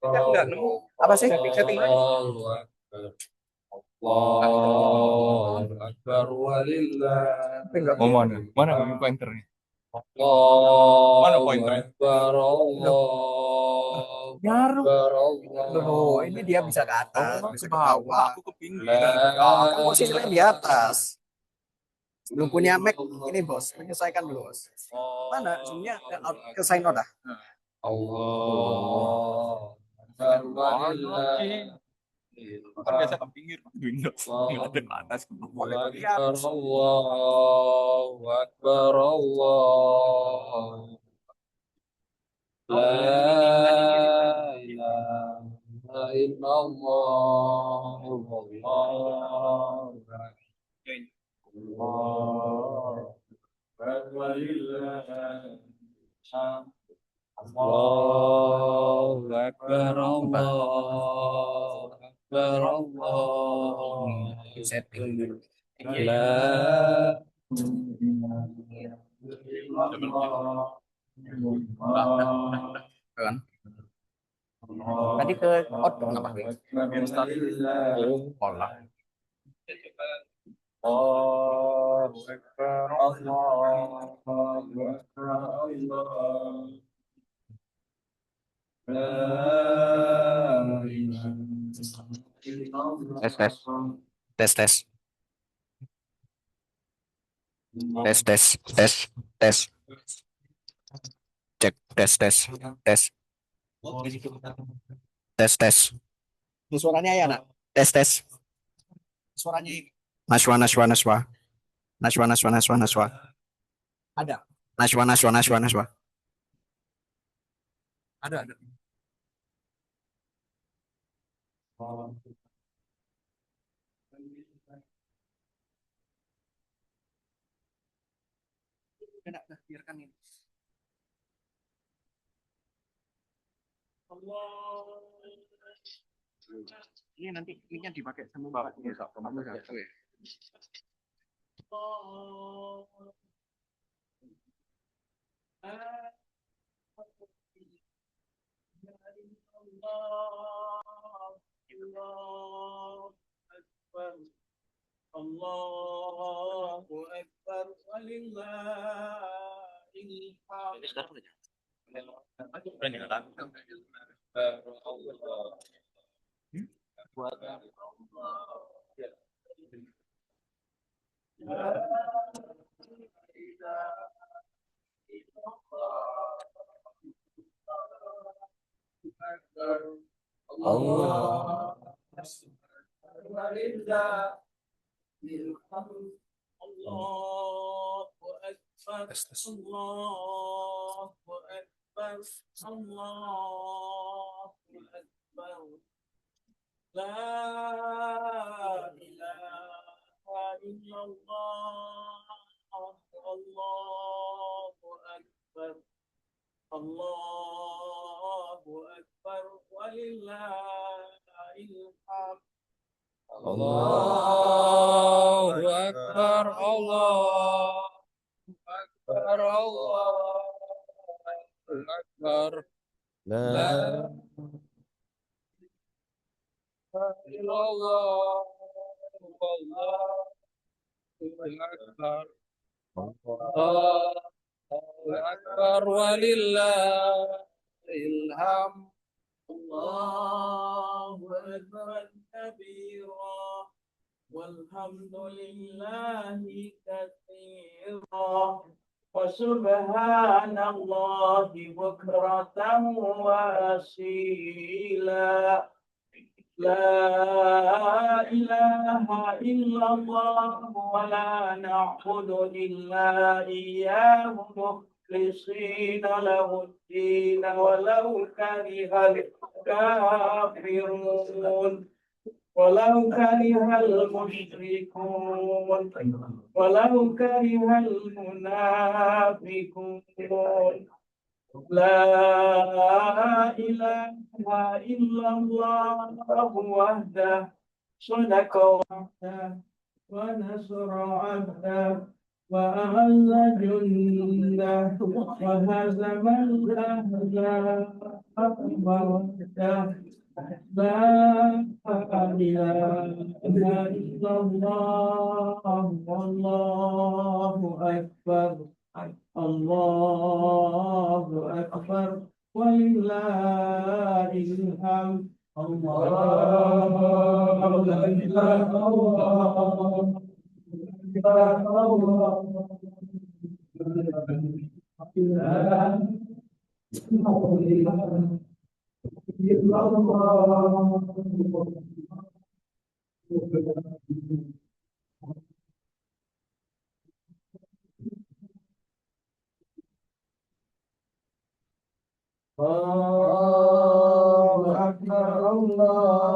Enggak nemu apa sih setting Allahu Akbar. Allahu Akbar walillah. enggak Oh mana? Mana kami pointernya? Mana Allahu pointernya? Akbar. loh Allahu nyaru Akbar. loh ini dia bisa ke Oh atas kan ke bisa ke bawah, bawah. aku ke pinggir. Oh, kan posisinya di atas belum punya Mac ini bos menyesuaikan dulu bos mana sebenarnya ke sign out dah. Allah Akbar walillah. Kan biasa ke pinggir, Windows nggak ada ke atas. Allahu Akbar. Allahu Akbar. Allah. La ilaha illallah. Allahu Akbar. Allahu Akbar walillahil hamd. Allahu Akbar. Allahu Akbar. Allah. Setting La kan tadi ke out kenapa pola Allahu Akbar. Allahu Akbar. tes tes tes tes tes tes tes tes cek tes tes tes tes tes ini suaranya ya nak tes tes suaranya naswa naswa naswa naswa naswa naswa naswa ada naswa naswa naswa naswa ada Enak, biarkan ini. Ini nanti mic-nya dipakai sama Bapak. Iya, kamu satu ya. Allahu Akbar walillahil hamd. Allah Allahu Akbar. Allahu Akbar. Allahu Akbar. La ilaha illallah. Allahu Akbar. Allahu Akbar walillahil hamd. Allahu Akbar. Allahu Akbar. Allahu Akbar. La ilaha illallah. Allahu Akbar. Allahu Akbar walillahil hamd. Allahu Akbar kabira walhamdulillahi katsira wa subhanallahi bukratan wa asila. La ilaha illallah wa la na'budu illa iyyahu mukhlisina lahu ad-din walau karihal kafirun. ولو كره المشركون ولو كره المنافقون لا إله إلا الله وحده صدق وحده ونصر عبده وأعز جنده وهزم الأحزاب وحده لا إله إلا الله والله أكبر الله أكبر ولله الحمد الله أكبر الله أكبر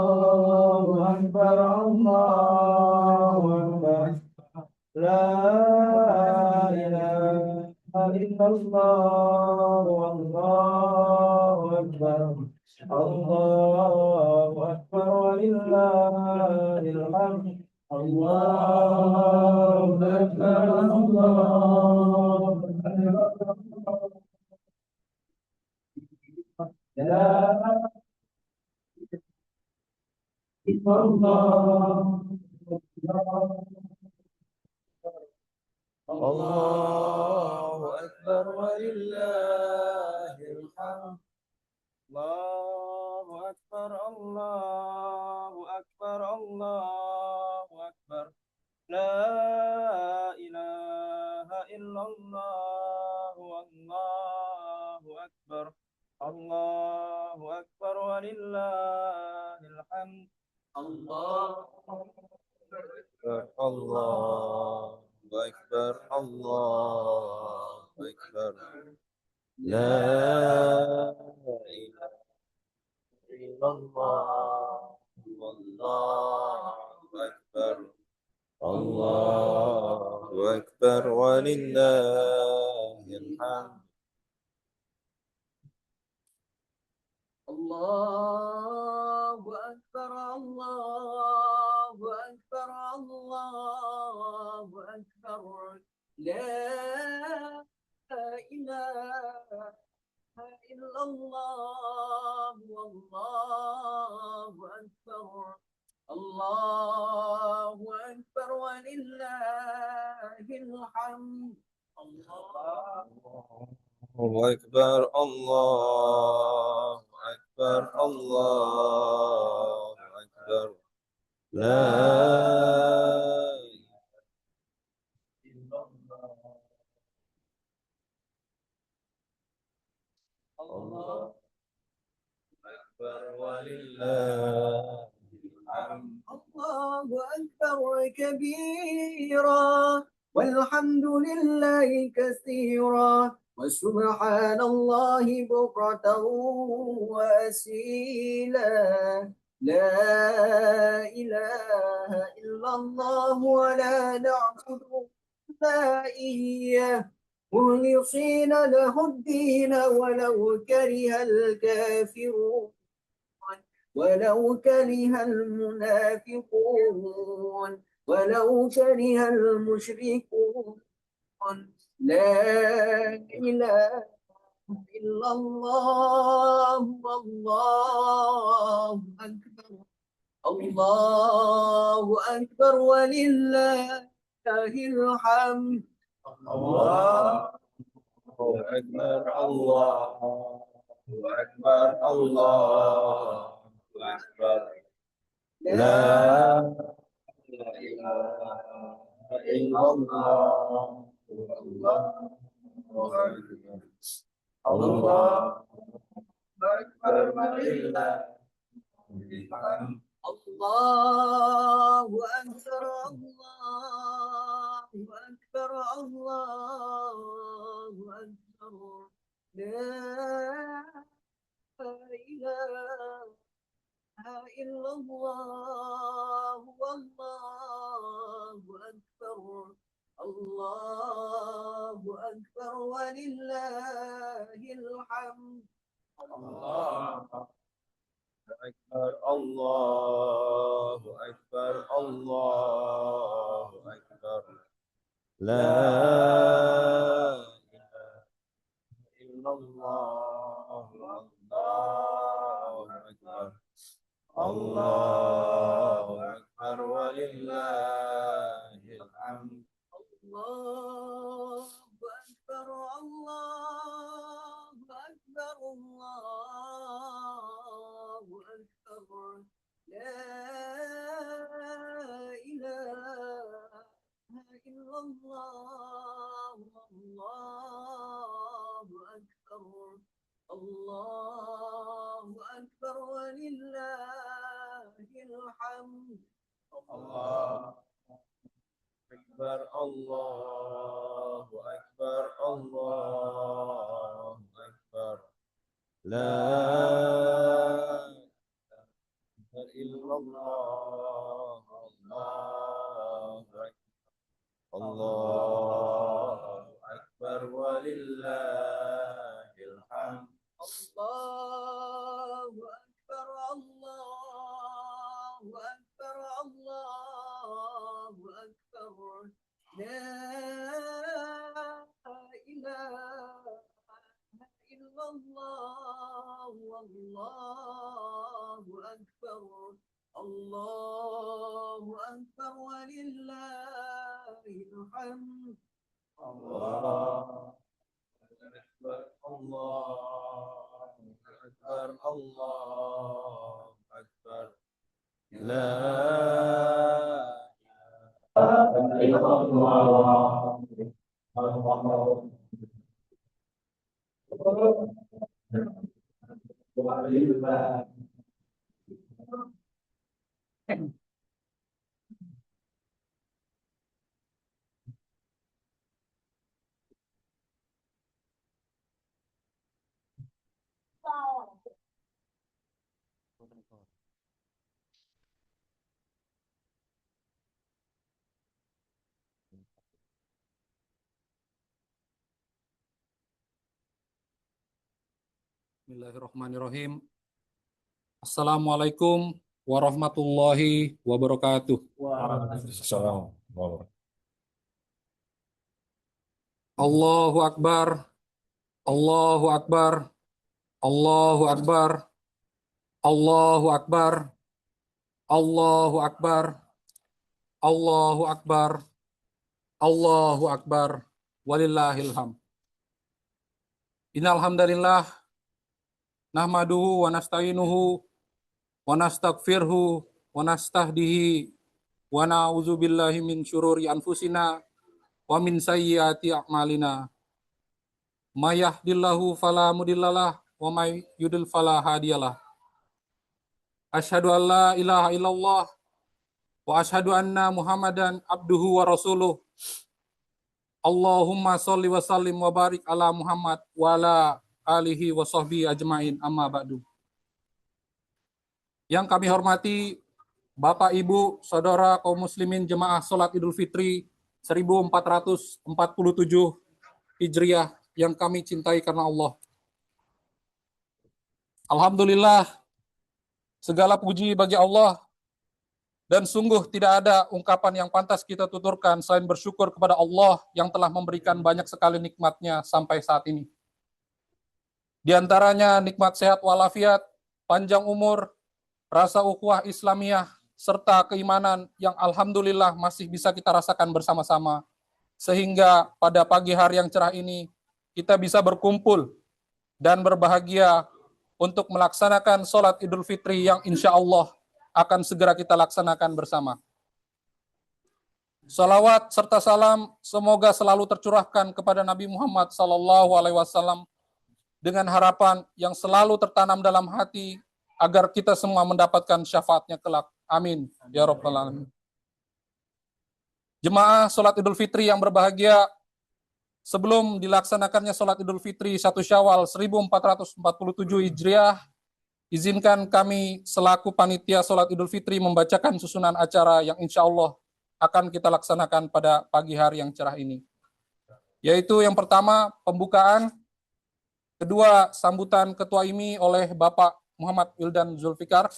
الله أكبر الله أكبر لا إله إلا الله والله أكبر الله أكبر ولله الحمد الله أكبر الله أكبر لا إله إلا الله أكبر ولله الحمد الله أكبر الله أكبر الله أكبر لا إله إلا الله والله أكبر الله أكبر ولله الحمد الله الله أكبر الله أكبر لا إله إلا الله والله أكبر الله أكبر ولله الحمد الله أكبر الله أكبر الله أكبر لا إله إلا الله والله أكبر الله أكبر ولله الحمد الله أكبر الله أكبر الله أكبر لا إله إلا الله أكبر ولله الحمد الله أكبر كبيرا والحمد لله كثيرا وسبحان الله بكرة وأصيلا لا إله إلا الله ولا نعبد إلا إياه مخلصين له الدين ولو كره الكافرون ولو كره المنافقون ولو كره المشركون لا إله إلا الله والله أكبر الله أكبر ولله الحمد الله أكبر الله أكبر الله أكبر لا إله إلا الله الله أكبر ولله الحمد الله أكبر الله أكبر الله أكبر لا إله إلا الله والله أكبر الله أكبر ولله الحمد الله أكبر الله أكبر الله أكبر لا إله إلا الله الله أكبر الله أكبر ولله الحمد الله أكبر الله أكبر الله أكبر لا إله إلا الله الله أكبر الله أكبر ولله الحمد الله أكبر الله أكبر الله أكبر لا إله إلا الله الله أكبر الله أكبر ولله الحمد الله أكبر الله أكبر الله أكبر لا إله إلا الله والله أكبر الله أكبر ولله الحمد الله أكبر الله أكبر الله أكبر لا إله إلا الله Bismillahirrahmanirrahim. Assalamualaikum warahmatullahi wabarakatuh. Allahu Akbar, Allahu Akbar, Allahu Akbar, Allahu Akbar, Allahu Akbar, Allahu Akbar, Allahu Akbar, walillahil hamd. Innal hamdalillah nahmaduhu wa nasta'inuhu wa nastaghfiruhu wa nastahdihi wa na'udzu billahi min syururi anfusina wa min sayyiati a'malina. May yahdihillahu fala mudhillalah wa may yudlil fala hadiyalah. Asyhadu an la ilaha illallah wa asyhadu anna Muhammadan abduhu wa rasuluh. Allahumma sholli wa sallim wa barik ala Muhammad wa ala alihi wa sahbihi ajmain, amma ba'du. Yang kami hormati Bapak Ibu Saudara kaum muslimin jemaah salat Idul Fitri 1447 Hijriah yang kami cintai karena Allah. Alhamdulillah, segala puji bagi Allah, dan sungguh tidak ada ungkapan yang pantas kita tuturkan selain bersyukur kepada Allah yang telah memberikan banyak sekali nikmatnya sampai saat ini. Di antaranya nikmat sehat walafiat, panjang umur, rasa ukhuwah Islamiyah, serta keimanan yang alhamdulillah masih bisa kita rasakan bersama-sama. Sehingga pada pagi hari yang cerah ini, kita bisa berkumpul dan berbahagia untuk melaksanakan sholat Idul Fitri yang insya Allah akan segera kita laksanakan bersama. Salawat serta salam semoga selalu tercurahkan kepada Nabi Muhammad SAW dengan harapan yang selalu tertanam dalam hati agar kita semua mendapatkan syafaatnya kelak. Amin. Ya Rabbal Alamin. Jemaah sholat Idul Fitri yang berbahagia, sebelum dilaksanakannya sholat Idul Fitri 1 Syawal 1447 Hijriah, Izinkan kami selaku panitia sholat Idul Fitri membacakan susunan acara yang insya Allah akan kita laksanakan pada pagi hari yang cerah ini. Yaitu yang pertama, pembukaan. Kedua, sambutan Ketua IMI oleh Bapak Muhammad Wildan Zulfikar.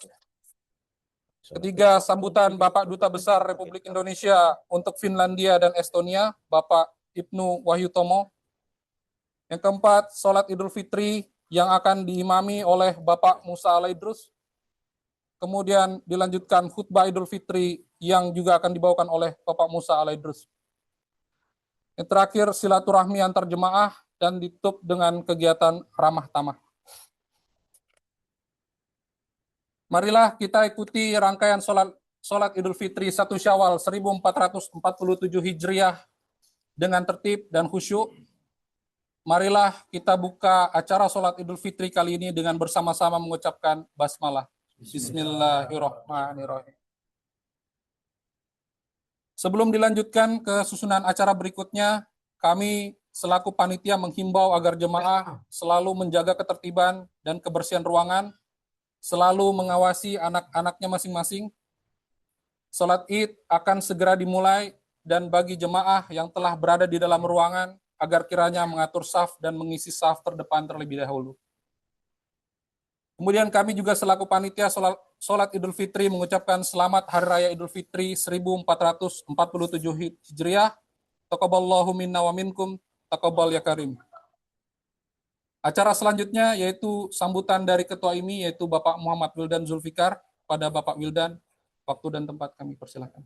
Ketiga, sambutan Bapak Duta Besar Republik Indonesia untuk Finlandia dan Estonia, Bapak Ibnu Wahyutomo. Yang keempat, sholat Idul Fitri yang akan diimami oleh Bapak Musa Alaidrus. Kemudian dilanjutkan khutbah Idul Fitri yang juga akan dibawakan oleh Bapak Musa Alaidrus. Yang terakhir, silaturahmi antar jemaah dan ditutup dengan kegiatan ramah tamah. Marilah kita ikuti rangkaian sholat Idul Fitri 1 Syawal 1447 Hijriah dengan tertib dan khusyuk. Marilah kita buka acara sholat Idul Fitri kali ini dengan bersama-sama mengucapkan basmalah. Bismillahirrahmanirrahim. Sebelum dilanjutkan ke susunan acara berikutnya, kami selaku panitia menghimbau agar jemaah selalu menjaga ketertiban dan kebersihan ruangan, selalu mengawasi anak-anaknya masing-masing. Sholat Id akan segera dimulai dan bagi jemaah yang telah berada di dalam ruangan, agar kiranya mengatur saf dan mengisi saf terdepan terlebih dahulu. Kemudian kami juga selaku panitia sholat Idul Fitri mengucapkan selamat Hari Raya Idul Fitri 1447 Hijriah. Taqabbalallahu minna wa minkum, taqabbal ya karim. Acara selanjutnya yaitu sambutan dari Ketua IMI yaitu Bapak Muhammad Wildan Zulfikar. Pada Bapak Wildan, waktu dan tempat kami persilakan.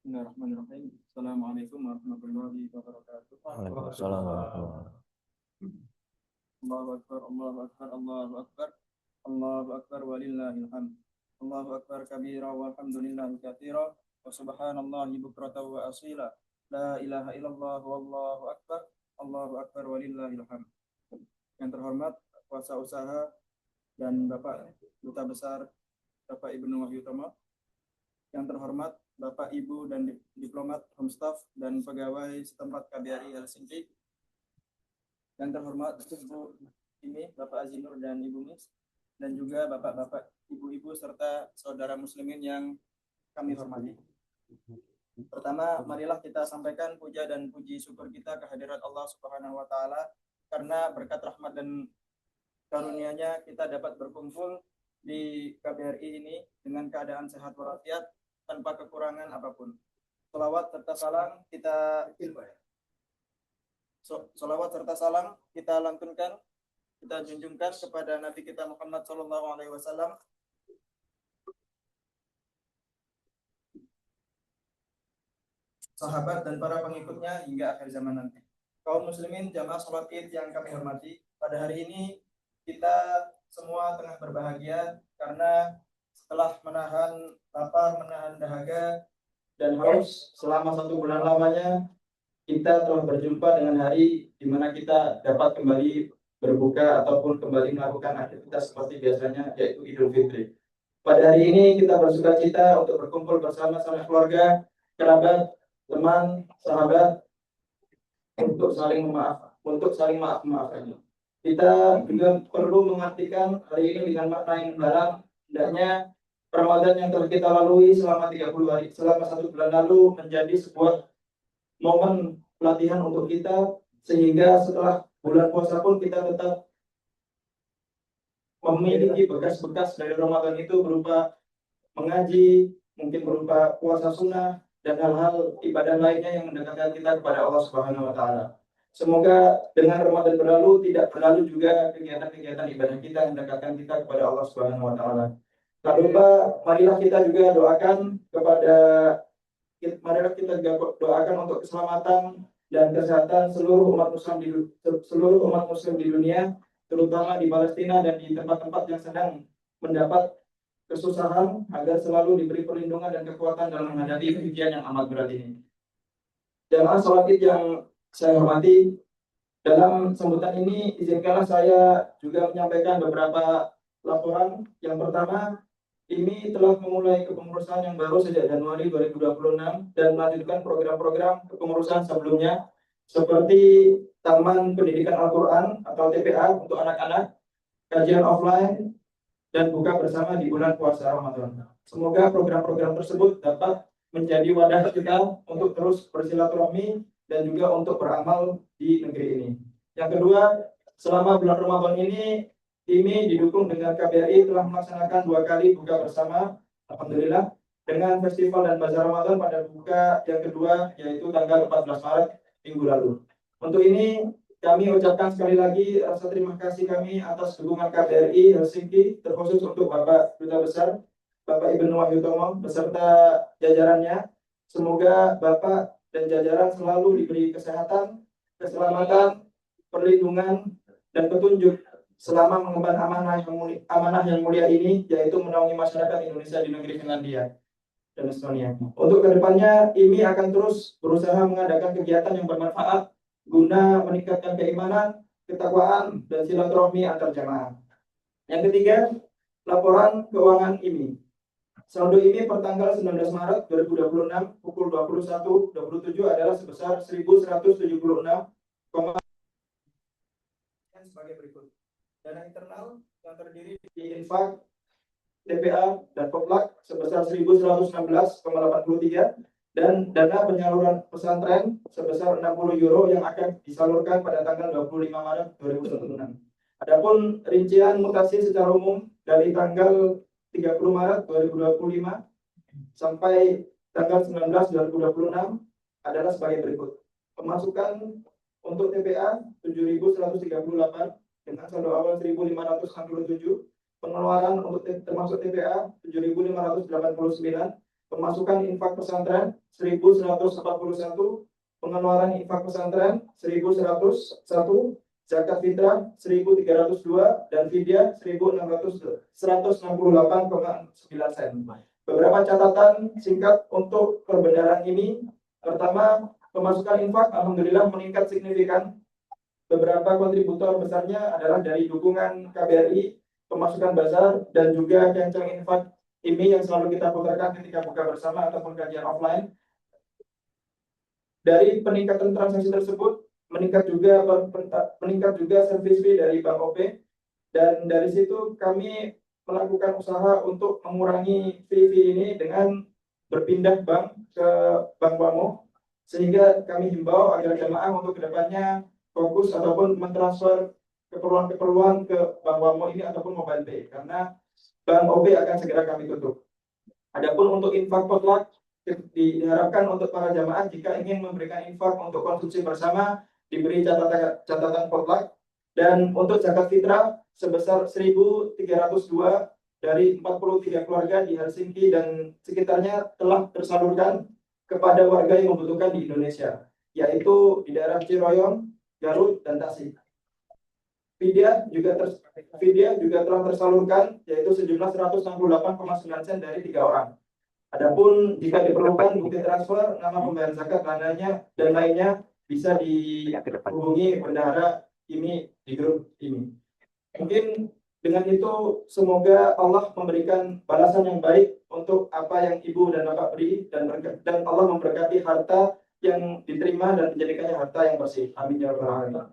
Bismillahirrahmanirrahim. Assalamualaikum warahmatullahi wabarakatuh. Waalaikumsalam warahmatullahi Allahu akbar, Allahu akbar, Allahu akbar. Allahu akbar walillahil hamd. Allahu akbar kabira walhamdulillahi katsira wa subhanallahi bukratan wa asila. La ilaha illallah wallahu akbar. Allahu akbar walillahil hamd. Yang terhormat kuasa usaha dan Bapak Duta Besar Bapak Ibnu Wahyutomo. Yang terhormat Bapak, Ibu, dan diplomat, home staff, dan pegawai setempat KBRI Helsinki. Yang terhormat Ibu ini, Bapak Azinur dan Ibu Mis, dan juga Bapak-Bapak, Ibu-Ibu, serta saudara muslimin yang kami hormati. Pertama, marilah kita sampaikan puja dan puji syukur kita kehadirat Allah Subhanahu wa Ta'ala, karena berkat rahmat dan karunia-Nya kita dapat berkumpul di KBRI ini dengan keadaan sehat walafiat tanpa kekurangan apapun. Salawat serta salam kita lantunkan, kita junjungkan kepada Nabi kita Muhammad SAW, sahabat dan para pengikutnya hingga akhir zaman nanti. Kaum muslimin jamaah sholat Id yang kami hormati, pada hari ini kita semua tengah berbahagia karena setelah menahan lapar, menahan dahaga dan haus selama 1 bulan lamanya, kita telah berjumpa dengan hari di mana kita dapat kembali berbuka ataupun kembali melakukan aktivitas seperti biasanya, yaitu Idul Fitri. Pada hari ini kita bersukacita untuk berkumpul bersama-sama keluarga, kerabat, teman, sahabat untuk saling maaf-maafkan. Kita juga perlu mengartikan hari ini dengan makna yang dalam. Hendaknya Ramadan yang telah kita lalui selama 30 hari, selama 1 bulan lalu menjadi sebuah momen pelatihan untuk kita, sehingga setelah bulan puasa pun kita tetap memiliki bekas-bekas dari Ramadan itu berupa mengaji, mungkin berupa puasa sunnah, dan hal-hal ibadah lainnya yang mendekatkan kita kepada Allah Subhanahu wa Ta'ala. Semoga dengan Ramadan berlalu tidak berlalu juga kegiatan-kegiatan ibadah kita yang mendekatkan kita kepada Allah Subhanahu wa Ta'ala. Tak lupa, marilah kita juga doakan untuk keselamatan dan kesehatan seluruh umat Muslim di dunia, terutama di Palestina dan di tempat-tempat yang sedang mendapat kesusahan, agar selalu diberi perlindungan dan kekuatan dalam menghadapi ujian yang amat berat ini. Jamaah sholat Id yang saya hormati, dalam sambutan ini izinkanlah saya juga menyampaikan beberapa laporan. Yang pertama, IMI telah memulai kepengurusan yang baru sejak Januari 2026 dan melanjutkan program-program kepengurusan sebelumnya seperti Taman Pendidikan Al-Quran atau TPA untuk anak-anak, kajian offline, dan buka bersama di bulan puasa Ramadan. Semoga program-program tersebut dapat menjadi wadah kita untuk terus bersilaturahmi dan juga untuk beramal di negeri ini. Yang kedua, selama bulan Ramadan ini IMI didukung dengan KBRI telah melaksanakan 2 kali buka bersama, alhamdulillah, dengan festival dan bazar Ramadan pada buka yang kedua yaitu tanggal 14 Maret minggu lalu. Untuk ini kami ucapkan sekali lagi rasa terima kasih kami atas dukungan KBRI Helsinki, terkhusus untuk Bapak Duta Besar, Bapak Ibnu Wahyutomo beserta jajarannya. Semoga Bapak dan jajaran selalu diberi kesehatan, keselamatan, perlindungan, dan petunjuk selama mengemban amanah yang mulia ini, yaitu menaungi masyarakat Indonesia di negeri Finlandia dan Estonia. Untuk kedepannya, IMI akan terus berusaha mengadakan kegiatan yang bermanfaat guna meningkatkan keimanan, ketakwaan, dan silaturahmi antar jamaah. Yang ketiga, laporan keuangan IMI. Saldo IMI per tanggal 19 Maret 2026 pukul 21.27 adalah sebesar 1.176, sebagai berikut. Dana internal yang terdiri di infak, TPA, dan potlak sebesar 1.116,83 dan dana penyaluran pesantren sebesar 60 euro yang akan disalurkan pada tanggal 25 Maret 2026. Adapun rincian mutasi secara umum dari tanggal 30 Maret 2025 sampai tanggal 19 2026 adalah sebagai berikut. Pemasukan untuk TPA 7.138 dengan saldo awal 1.567, pengeluaran untuk termasuk TPA 7.589, pemasukan infak pesantren 1.141, pengeluaran infak pesantren 1.101, zakat fitrah 1.302 dan fidyah 1.168,9 sen. Beberapa catatan singkat untuk perbendaharaan ini. Pertama, pemasukan infak alhamdulillah meningkat signifikan. Beberapa kontributor besarnya adalah dari dukungan KBRI, pemasukan bazar, dan juga kencang infak IMI yang selalu kita putarkan ketika buka bersama ataupun kajian offline. Dari peningkatan transaksi tersebut, meningkat juga service fee dari Bank OP, dan dari situ kami melakukan usaha untuk mengurangi fee ini dengan berpindah bank ke Bank Wamo, sehingga kami himbau agar jemaah untuk kedepannya fokus ataupun mentransfer keperluan ke Bank Wamo ini ataupun mobile pay, karena Bank OB akan segera kami tutup. Adapun untuk infak potlak, diharapkan untuk para jamaah jika ingin memberikan infak untuk konsumsi bersama diberi catatan potlak, dan untuk zakat fitrah sebesar 1.302 dari 43 keluarga di Helsinki dan sekitarnya telah tersalurkan kepada warga yang membutuhkan di Indonesia, yaitu di daerah Ciroyong, Garut, dan Tasik. Fidyah juga telah tersalurkan, yaitu sejumlah 168,9 sen dari 3 orang. Adapun jika diperlukan bukti transfer, nama pembayar zakat, dan lainnya bisa dihubungi bendahara ini di grup ini. Mungkin dengan itu semoga Allah memberikan balasan yang baik untuk apa yang ibu dan bapak beri, dan Allah memberkati harta yang diterima dan menjadikannya harta yang bersih. Amin ya rabbal alamin.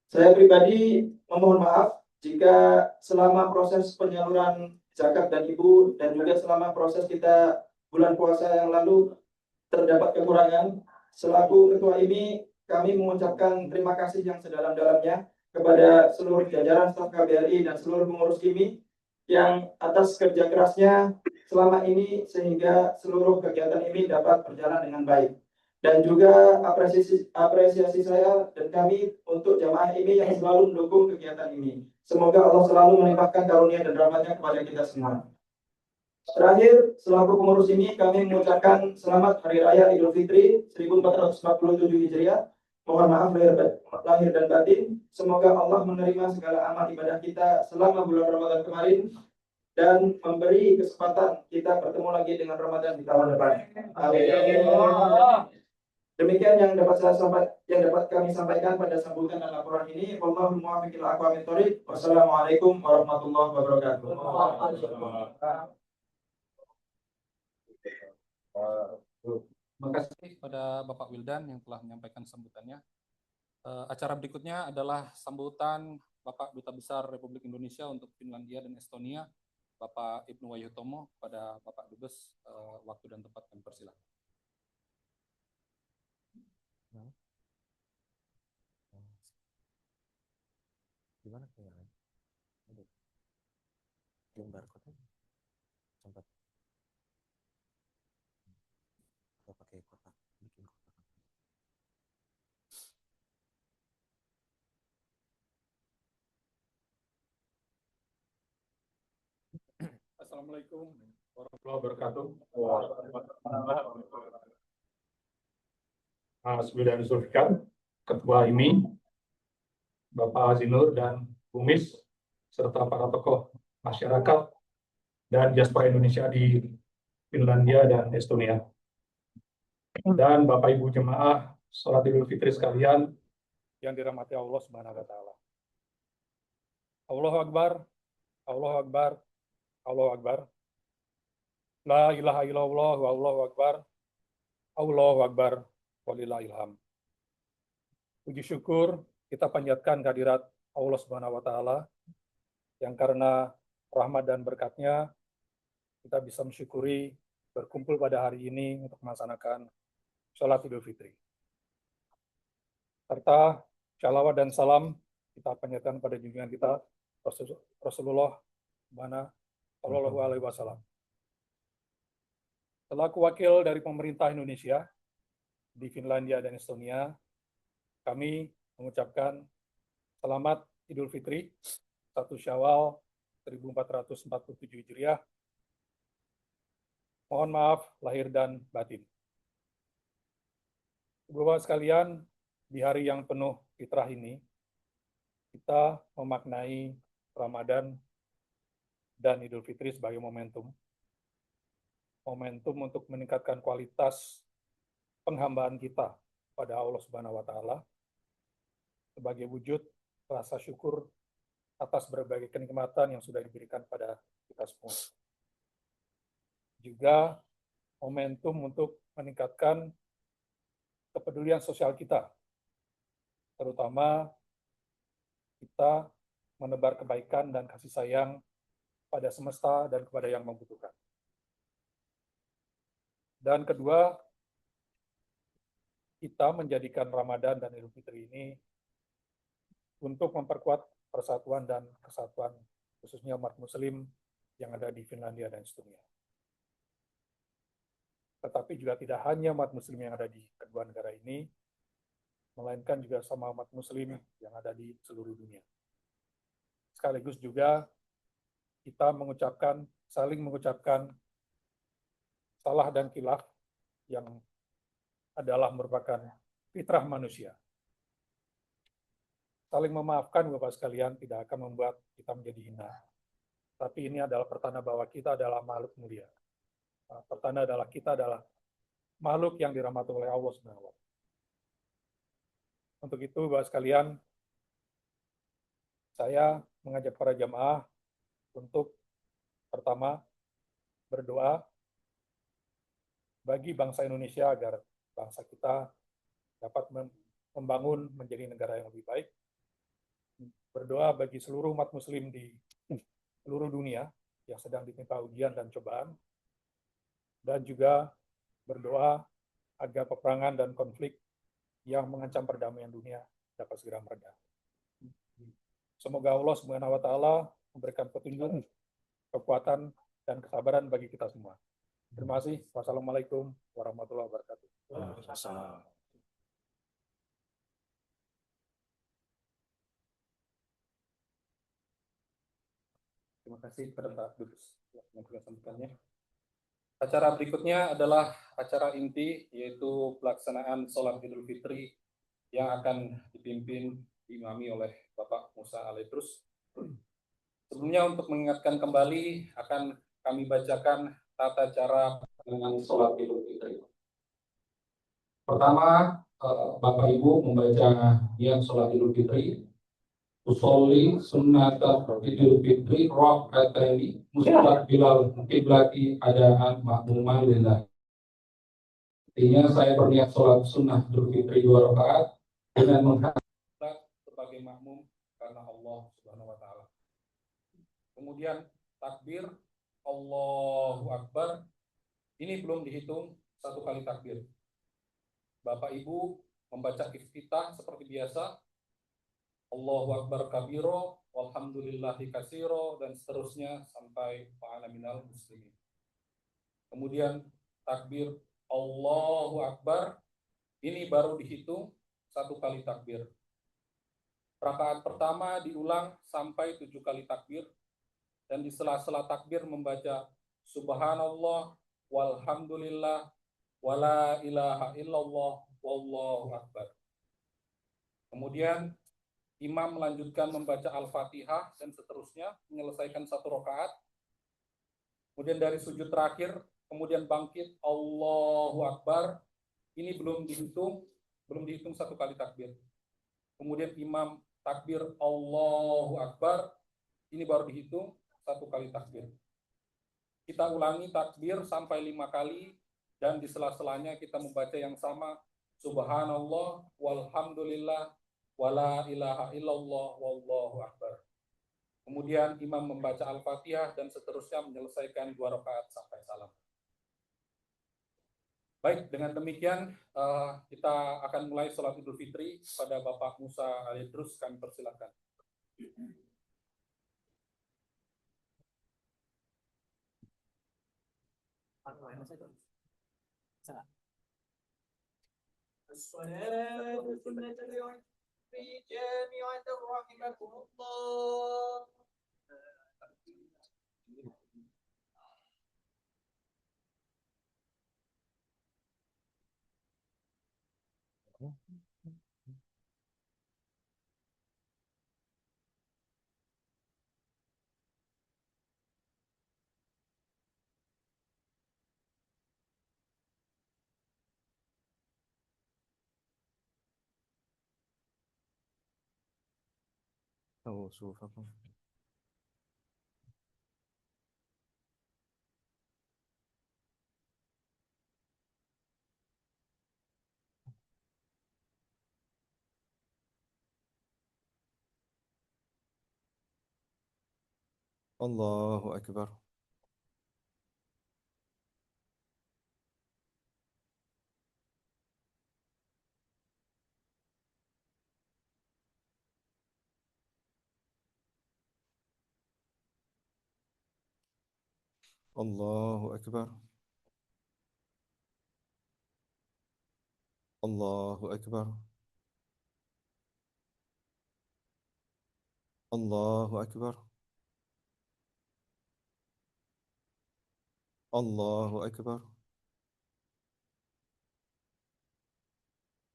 Saya pribadi memohon maaf jika selama proses penyaluran zakat dan ibu dan juga selama proses kita bulan puasa yang lalu terdapat kekurangan. Selaku ketua ini, kami mengucapkan terima kasih yang sedalam-dalamnya kepada seluruh jajaran staf KBRI dan seluruh pengurus IMI yang atas kerja kerasnya selama ini sehingga seluruh kegiatan ini dapat berjalan dengan baik. Dan juga apresiasi saya dan kami untuk jamaah ini yang selalu mendukung kegiatan ini. Semoga Allah selalu melimpahkan karunia dan rahmatnya kepada kita semua. Terakhir, selaku pengurus ini kami mengucapkan selamat Hari Raya Idul Fitri 1447 Hijriah. Mohon maaf lahir dan batin. Semoga Allah menerima segala amal ibadah kita selama bulan Ramadan kemarin dan memberi kesempatan kita bertemu lagi dengan Ramadan di tahun depan. Amin. Demikian yang dapat kami sampaikan pada sambutan dan laporan ini. Wallahu muwaffiq ila aqwamit thoriq. Wassalamualaikum warahmatullahi wabarakatuh. Terima kasih kepada Bapak Wildan yang telah menyampaikan sambutannya. Acara berikutnya adalah sambutan Bapak Duta Besar Republik Indonesia untuk Finlandia dan Estonia, Bapak Ibnu Wahyutomo. Kepada Bapak Dubes, waktu dan tempat kami persilakan. Gimana kedengaran? Belum barcode sempat pakai kotak, bikin kotak. Assalamualaikum warahmatullahi wabarakatuh. Mas Wildan Zulfikar, Ketua IMI, Bapak Azinur dan Bumis, serta para tokoh masyarakat dan diaspora Indonesia di Finlandia dan Estonia. Dan Bapak Ibu jemaah sholat Idul Fitri sekalian yang dirahmati Allah Subhanahu wa taala. Allahu Akbar, Allahu Akbar, Allahu Akbar. La ilaha illallah wa Allahu Akbar. Allahu Akbar walillahil hamd. Puji syukur kita panjatkan kehadirat Allah Subhanahu wa taala yang karena rahmat dan berkatnya kita bisa mensyukuri berkumpul pada hari ini untuk melaksanakan sholat Idul Fitri. Serta shalawat dan salam kita panjatkan pada junjungan kita Rasulullah Sallallahu Alaihi Wasallam. Selaku wakil dari pemerintah Indonesia di Finlandia dan Estonia, kami mengucapkan selamat Idul Fitri 1 Syawal 1447 Hijriah. Mohon maaf lahir dan batin. Bapak sekalian, di hari yang penuh fitrah ini, kita memaknai Ramadan dan Idul Fitri sebagai momentum untuk meningkatkan kualitas penghambaan kita pada Allah Subhanahu wa taala sebagai wujud rasa syukur atas berbagai kenikmatan yang sudah diberikan pada kita semua. Juga momentum untuk meningkatkan kepedulian sosial kita, terutama kita menebar kebaikan dan kasih sayang pada semesta dan kepada yang membutuhkan. Dan kedua, kita menjadikan Ramadan dan Idul Fitri ini untuk memperkuat persatuan dan kesatuan khususnya umat Muslim yang ada di Finlandia dan Estonia. Tetapi juga tidak hanya umat Muslim yang ada di kedua negara ini, melainkan juga sama umat Muslim yang ada di seluruh dunia. Sekaligus juga kita saling mengucapkan salah dan khilaf yang adalah merupakan fitrah manusia. Saling memaafkan Bapak sekalian tidak akan membuat kita menjadi hina. Tapi ini adalah pertanda bahwa kita adalah makhluk mulia. Pertanda adalah kita adalah makhluk yang dirahmati oleh Allah Subhanahu wa taala. Untuk itu Bapak sekalian, saya mengajak para jamaah untuk pertama berdoa bagi bangsa Indonesia agar bangsa kita dapat membangun menjadi negara yang lebih baik. Berdoa bagi seluruh umat Muslim di seluruh dunia yang sedang ditimpa ujian dan cobaan. Dan juga berdoa agar peperangan dan konflik yang mengancam perdamaian dunia dapat segera mereda. Semoga Allah Subhanahu wa taala memberikan petunjuk, kekuatan, dan kesabaran bagi kita semua. Terima kasih. Wassalamualaikum warahmatullahi wabarakatuh. Terima kasih kepada Pak Dubes yang telah sambutannya. Acara berikutnya adalah acara inti, yaitu pelaksanaan sholat Idul Fitri yang akan dipimpin diimami oleh Bapak Musa Alaidrus. Sebelumnya untuk mengingatkan kembali akan kami bacakan tata cara pelaksanaan sholat Idul Fitri. Pertama, Bapak Ibu membaca niat sholat Idul Fitri. Usolli sunnat Idul Fitri raka'ataini mustaqbilal qiblati adaan makmuman lillah. Artinya saya berniat sholat sunnah Idul Fitri 2 rakaat dengan menghadap sebagai makmum karena Allah Subhanahu wa taala. Kemudian takbir Allahu Akbar. Ini belum dihitung satu kali takbir. Bapak Ibu membaca iftitah seperti biasa. Allahu Akbar kabiro, walhamdulillahi kasiro, dan seterusnya sampai fa'ala minal muslimin. Kemudian takbir Allahu Akbar, ini baru dihitung satu kali takbir. Rakaat pertama diulang sampai 7 kali takbir, dan di sela-sela takbir membaca Subhanallah, walhamdulillah, wala ilaha illallah, wallahu akbar. Kemudian imam melanjutkan membaca Al-Fatihah dan seterusnya, menyelesaikan satu rakaat. Kemudian dari sujud terakhir, kemudian bangkit Allahu Akbar. Ini belum dihitung satu kali takbir. Kemudian imam takbir Allahu Akbar. Ini baru dihitung satu kali takbir. Kita ulangi takbir sampai 5 kali, dan di sela-selanya kita membaca yang sama, Subhanallah, walhamdulillah, wala ilaha illallah, wallahu akbar. Kemudian imam membaca Al-Fatihah dan seterusnya menyelesaikan 2 rakaat sampai salam. Baik, dengan demikian kita akan mulai sholat Idul Fitri. Pada Bapak Musa Alidrus kami persilakan. الصلاة سنة في جامعة رحمكم الله. Oh, صفوفكم. الله أكبر. الله أكبر. الله أكبر. الله أكبر. الله أكبر.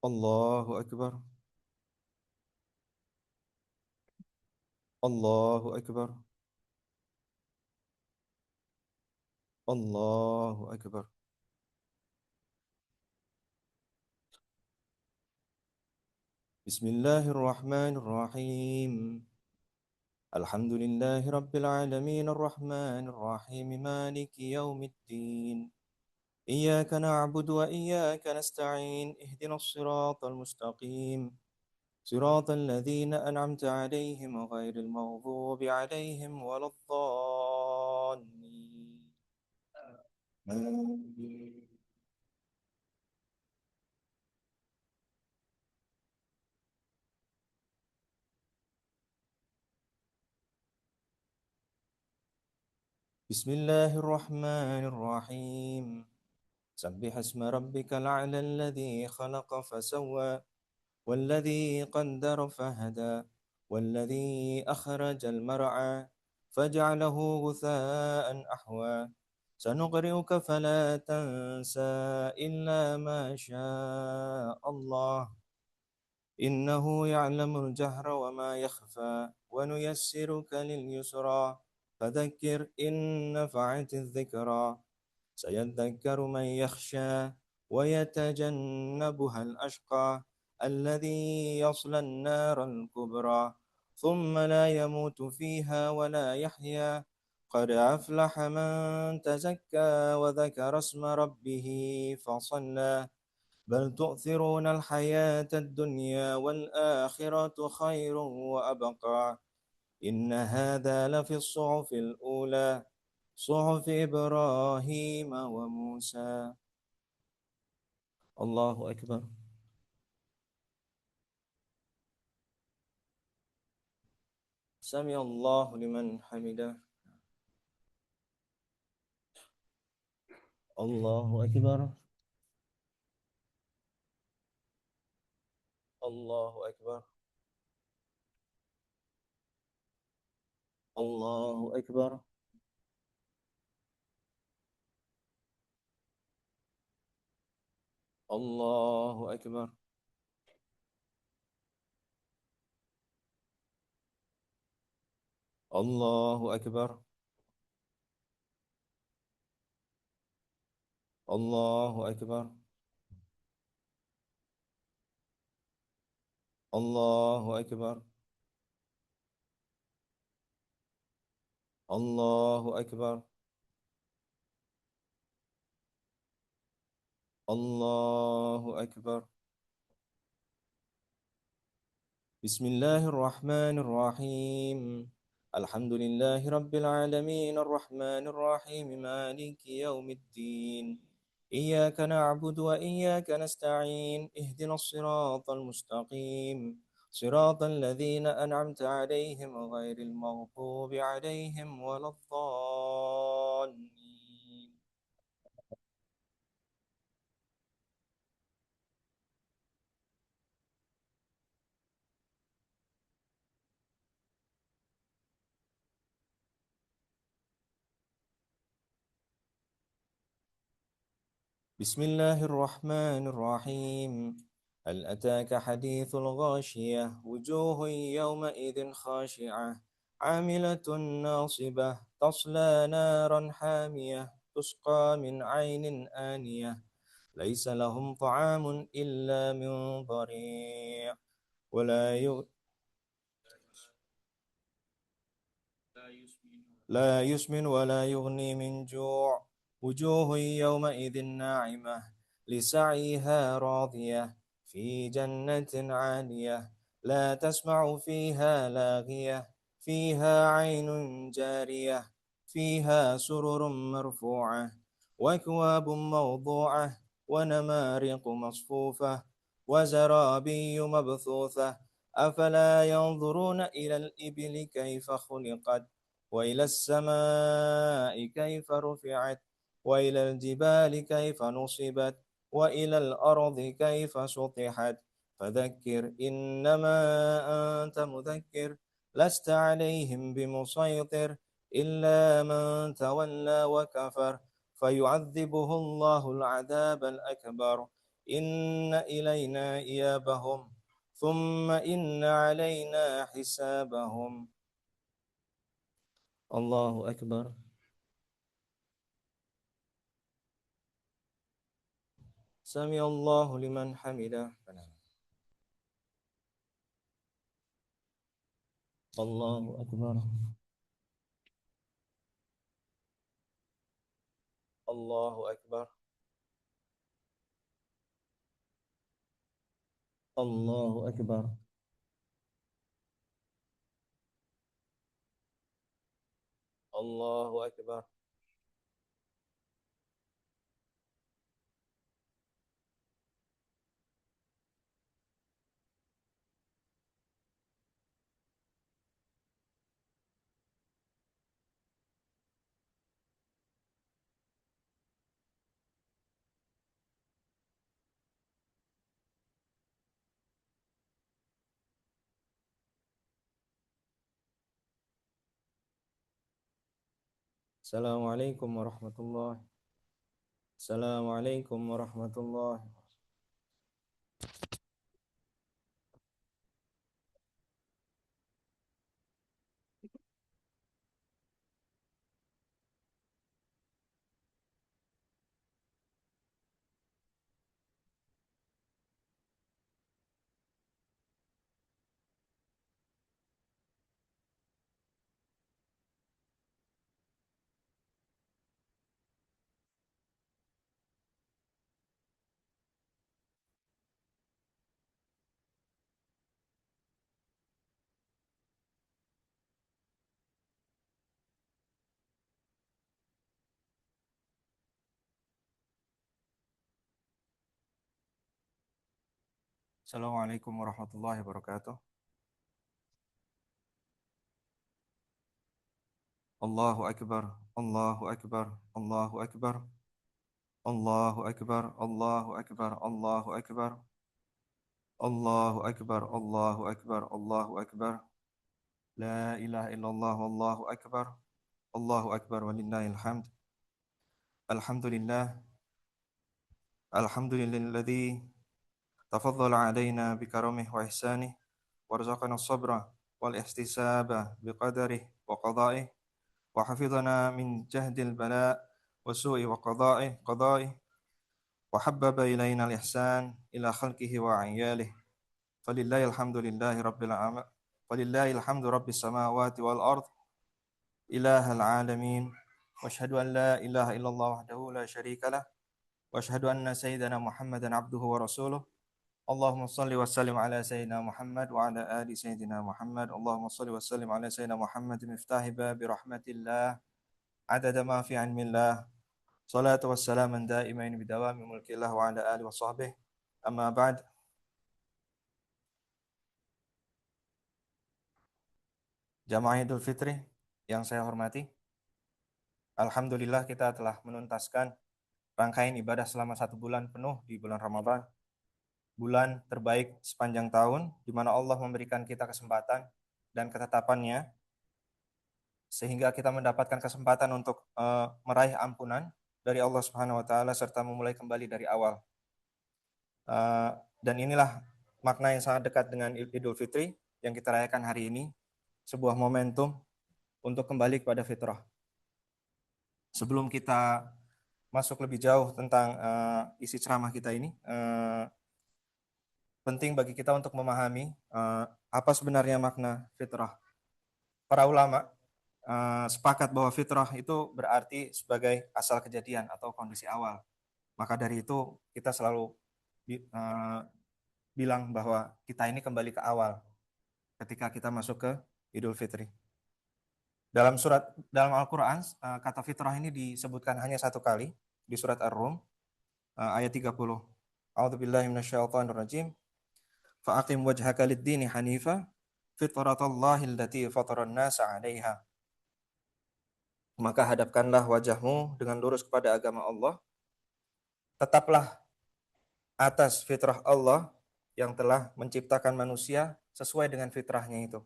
الله أكبر. الله أكبر. الله أكبر. بسم الله الرحمن الرحيم. الحمد لله رب العالمين الرحمن الرحيم مالك يوم الدين. إياك نعبد وإياك نستعين اهدنا الصراط المستقيم صراط الذين أنعمت عليهم غير المغضوب عليهم ولا الضالين. آمين. بسم الله الرحمن الرحيم. سبح اسم ربك الأعلى الذي خلق فسوى والذي قدر فهدى والذي أخرج المرعى فجعله غثاء أحوى سنقرئك فلا تنسى إلا ما شاء الله إنه يعلم الجهر وما يخفى ونيسرك لليسرى فذكر إن نفعت الذكرى سيذكر من يخشى ويتجنبها الأشقى الذي يصلى النار الكبرى ثم لا يموت فيها ولا يحيا قد أفلح من تزكى وذكر اسم ربه فصلى بل تؤثرون الحياة الدنيا والآخرة خير وأبقى إن هذا لفي الصحف الأولى صحف إبراهيم وموسى. الله أكبر. سمع الله لمن حمده. الله أكبر. الله أكبر. الله أكبر. الله أكبر. الله أكبر. الله أكبر. الله أكبر. الله أكبر. الله أكبر. بسم الله الرحمن الرحيم. الحمد لله رب العالمين الرحمن الرحيم مالك يوم الدين إياك نعبد وإياك نستعين اهدنا الصراط المستقيم صراط الذين أنعمت عليهم غير المغضوب عليهم ولا الضالين. بسم الله الرحمن الرحيم. هل أتاك حديث الغاشية وجوه يومئذ خاشعة عاملة ناصبة تصلى نارا حامية تسقى من عين آنية ليس لهم طعام إلا من ضريع ولا لا يسمن ولا يغني من جوع وجوه يومئذ ناعمة لسعيها راضية في جنة عالية لا تسمع فيها لاغية فيها عين جارية فيها سرر مرفوعة وأكواب موضوعة ونمارق مصفوفة وزرابي مبثوثة أفلا ينظرون إلى الإبل كيف خلقت وإلى السماء كيف رفعت وإلى الجبال كيف نصبت وإلى الأرض كيف سطحت فذكر إنما أنت مذكر لست عليهم بمسيطر إلا من تولى وكفر فيعذبه الله العذاب الأكبر إن إلينا إيابهم ثم إن علينا حسابهم. الله أكبر. سمع الله لمن حمده. الله أكبر. الله أكبر. الله أكبر. الله أكبر. السلام عليكم ورحمة الله. السلام عليكم ورحمة الله. Assalamualaikum warahmatullahi wabarakatuh. Allahu Akbar, Allahu Akbar, Allahu Akbar, Allahu Akbar, Allahu Akbar, Allahu Akbar, Allahu Akbar, Allahu Akbar, Allahu Akbar. La ilaha illallah, Allahu Akbar, Allahu Akbar, walillahil hamd. Alhamdulillah, alhamdulillahilladzi tafaddala alaina bikaramih wa ihsanih warzaqana as-sabra wal ihtisaba biqadarih wa qada'ih wa hafizana min jahdil bala wa su'i wa qada'ih wa habbaba ilaina al-ihsan ila khalqihi wa ayalih falillahi alhamdulillahi rabbil alamin falillahi alhamdu rabbis samawati wal ard ilahal alamin wa asyhadu an la ilaha illallah wahdahu la syarika lah wa asyhadu anna sayyidana Muhammadan abduhu wa rasuluh. Allahumma salli wa sallim ala sayyidina Muhammad wa ala ali sayyidina Muhammad. Allahumma salli wa sallim ala sayyidina Muhammad miftahi babi rahmatillah adada ma fi ilmillah. Salatu wassalaman daimain bidawami mulkillah wa ala ali wa sahbihi. Amma ba'd. Jamaah Idul Fitri yang saya hormati, alhamdulillah kita telah menuntaskan rangkaian ibadah selama 1 bulan penuh di bulan Ramadan, bulan terbaik sepanjang tahun, di mana Allah memberikan kita kesempatan dan ketetapannya, sehingga kita mendapatkan kesempatan untuk meraih ampunan dari Allah Subhanahu Wa Taala serta memulai kembali dari awal. Dan inilah makna yang sangat dekat dengan Idul Fitri yang kita rayakan hari ini, sebuah momentum untuk kembali kepada fitrah. Sebelum kita masuk lebih jauh tentang isi ceramah kita ini, penting bagi kita untuk memahami apa sebenarnya makna fitrah. Para ulama sepakat bahwa fitrah itu berarti sebagai asal kejadian atau kondisi awal. Maka dari itu kita selalu bilang bahwa kita ini kembali ke awal ketika kita masuk ke Idul Fitri. Dalam Al-Quran, kata fitrah ini disebutkan hanya 1 kali di surat Ar-Rum ayat 30. A'udzubillahi minasyaitonirrajim. Fa'aqim wajhaka lid-dini hanifa fitratallahi allati fataran nasa 'alaiha. Maka hadapkanlah wajahmu dengan lurus kepada agama Allah. Tetaplah atas fitrah Allah yang telah menciptakan manusia sesuai dengan fitrahnya itu.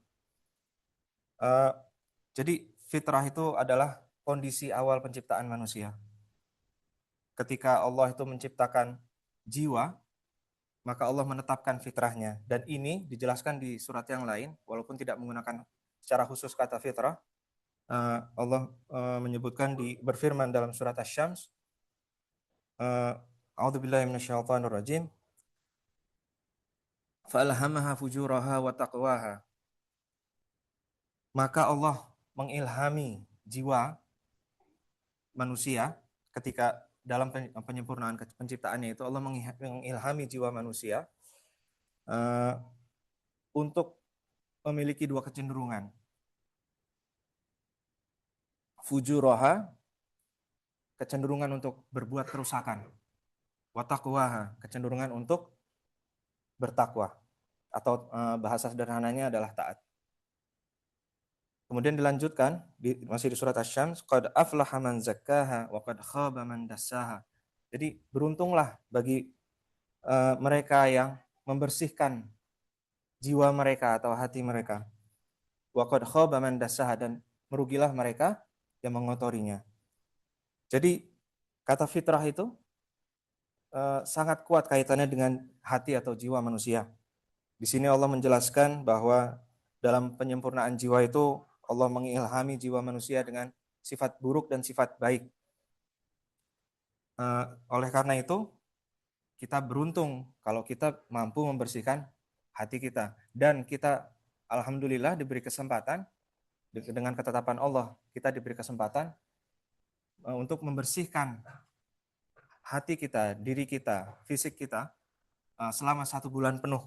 Jadi fitrah itu adalah kondisi awal penciptaan manusia. Ketika Allah itu menciptakan jiwa, maka Allah menetapkan fitrahnya. Dan ini dijelaskan di surat yang lain, walaupun tidak menggunakan secara khusus kata fitrah. Allah menyebutkan berfirman dalam surat Asy-Syams, A'udzubillahi minasyaitonirrajim. Fa'alhamaha fujuraha wa taqwaha. Maka Allah mengilhami jiwa manusia ketika dalam penyempurnaan penciptaannya itu, Allah mengilhami jiwa manusia untuk memiliki 2 kecenderungan. Fujuraha, kecenderungan untuk berbuat kerusakan. Wa taqwaha, kecenderungan untuk bertakwa. Atau bahasa sederhananya adalah taat. Kemudian dilanjutkan masih di surat Asy-Syams, qad aflaha man zakkaha wa qad khaba man dassaha. Jadi beruntunglah bagi mereka yang membersihkan jiwa mereka atau hati mereka. Wa qad khaba man dassaha, dan merugilah mereka yang mengotorinya. Jadi kata fitrah itu sangat kuat kaitannya dengan hati atau jiwa manusia. Di sini Allah menjelaskan bahwa dalam penyempurnaan jiwa itu Allah mengilhami jiwa manusia dengan sifat buruk dan sifat baik. Oleh karena itu, kita beruntung kalau kita mampu membersihkan hati kita. Dan kita alhamdulillah diberi kesempatan, dengan ketetapan Allah, kita diberi kesempatan untuk membersihkan hati kita, diri kita, fisik kita selama 1 bulan penuh.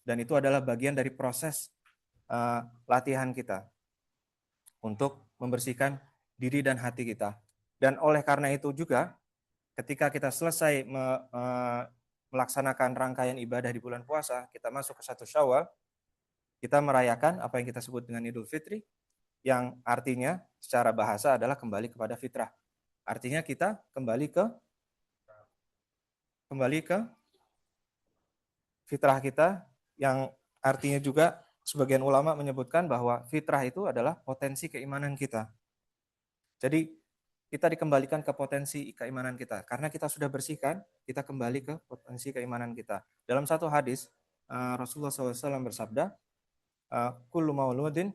Dan itu adalah bagian dari proses latihan kita untuk membersihkan diri dan hati kita. Dan oleh karena itu juga, ketika kita selesai melaksanakan rangkaian ibadah di bulan puasa, kita masuk ke 1 Syawal, kita merayakan apa yang kita sebut dengan Idul Fitri, yang artinya secara bahasa adalah kembali kepada fitrah. Artinya kita kembali ke fitrah kita, yang artinya juga sebagian ulama menyebutkan bahwa fitrah itu adalah potensi keimanan kita. Jadi kita dikembalikan ke potensi keimanan kita. Karena kita sudah bersihkan, kita kembali ke potensi keimanan kita. Dalam satu hadis, Rasulullah SAW bersabda, kullu mauludin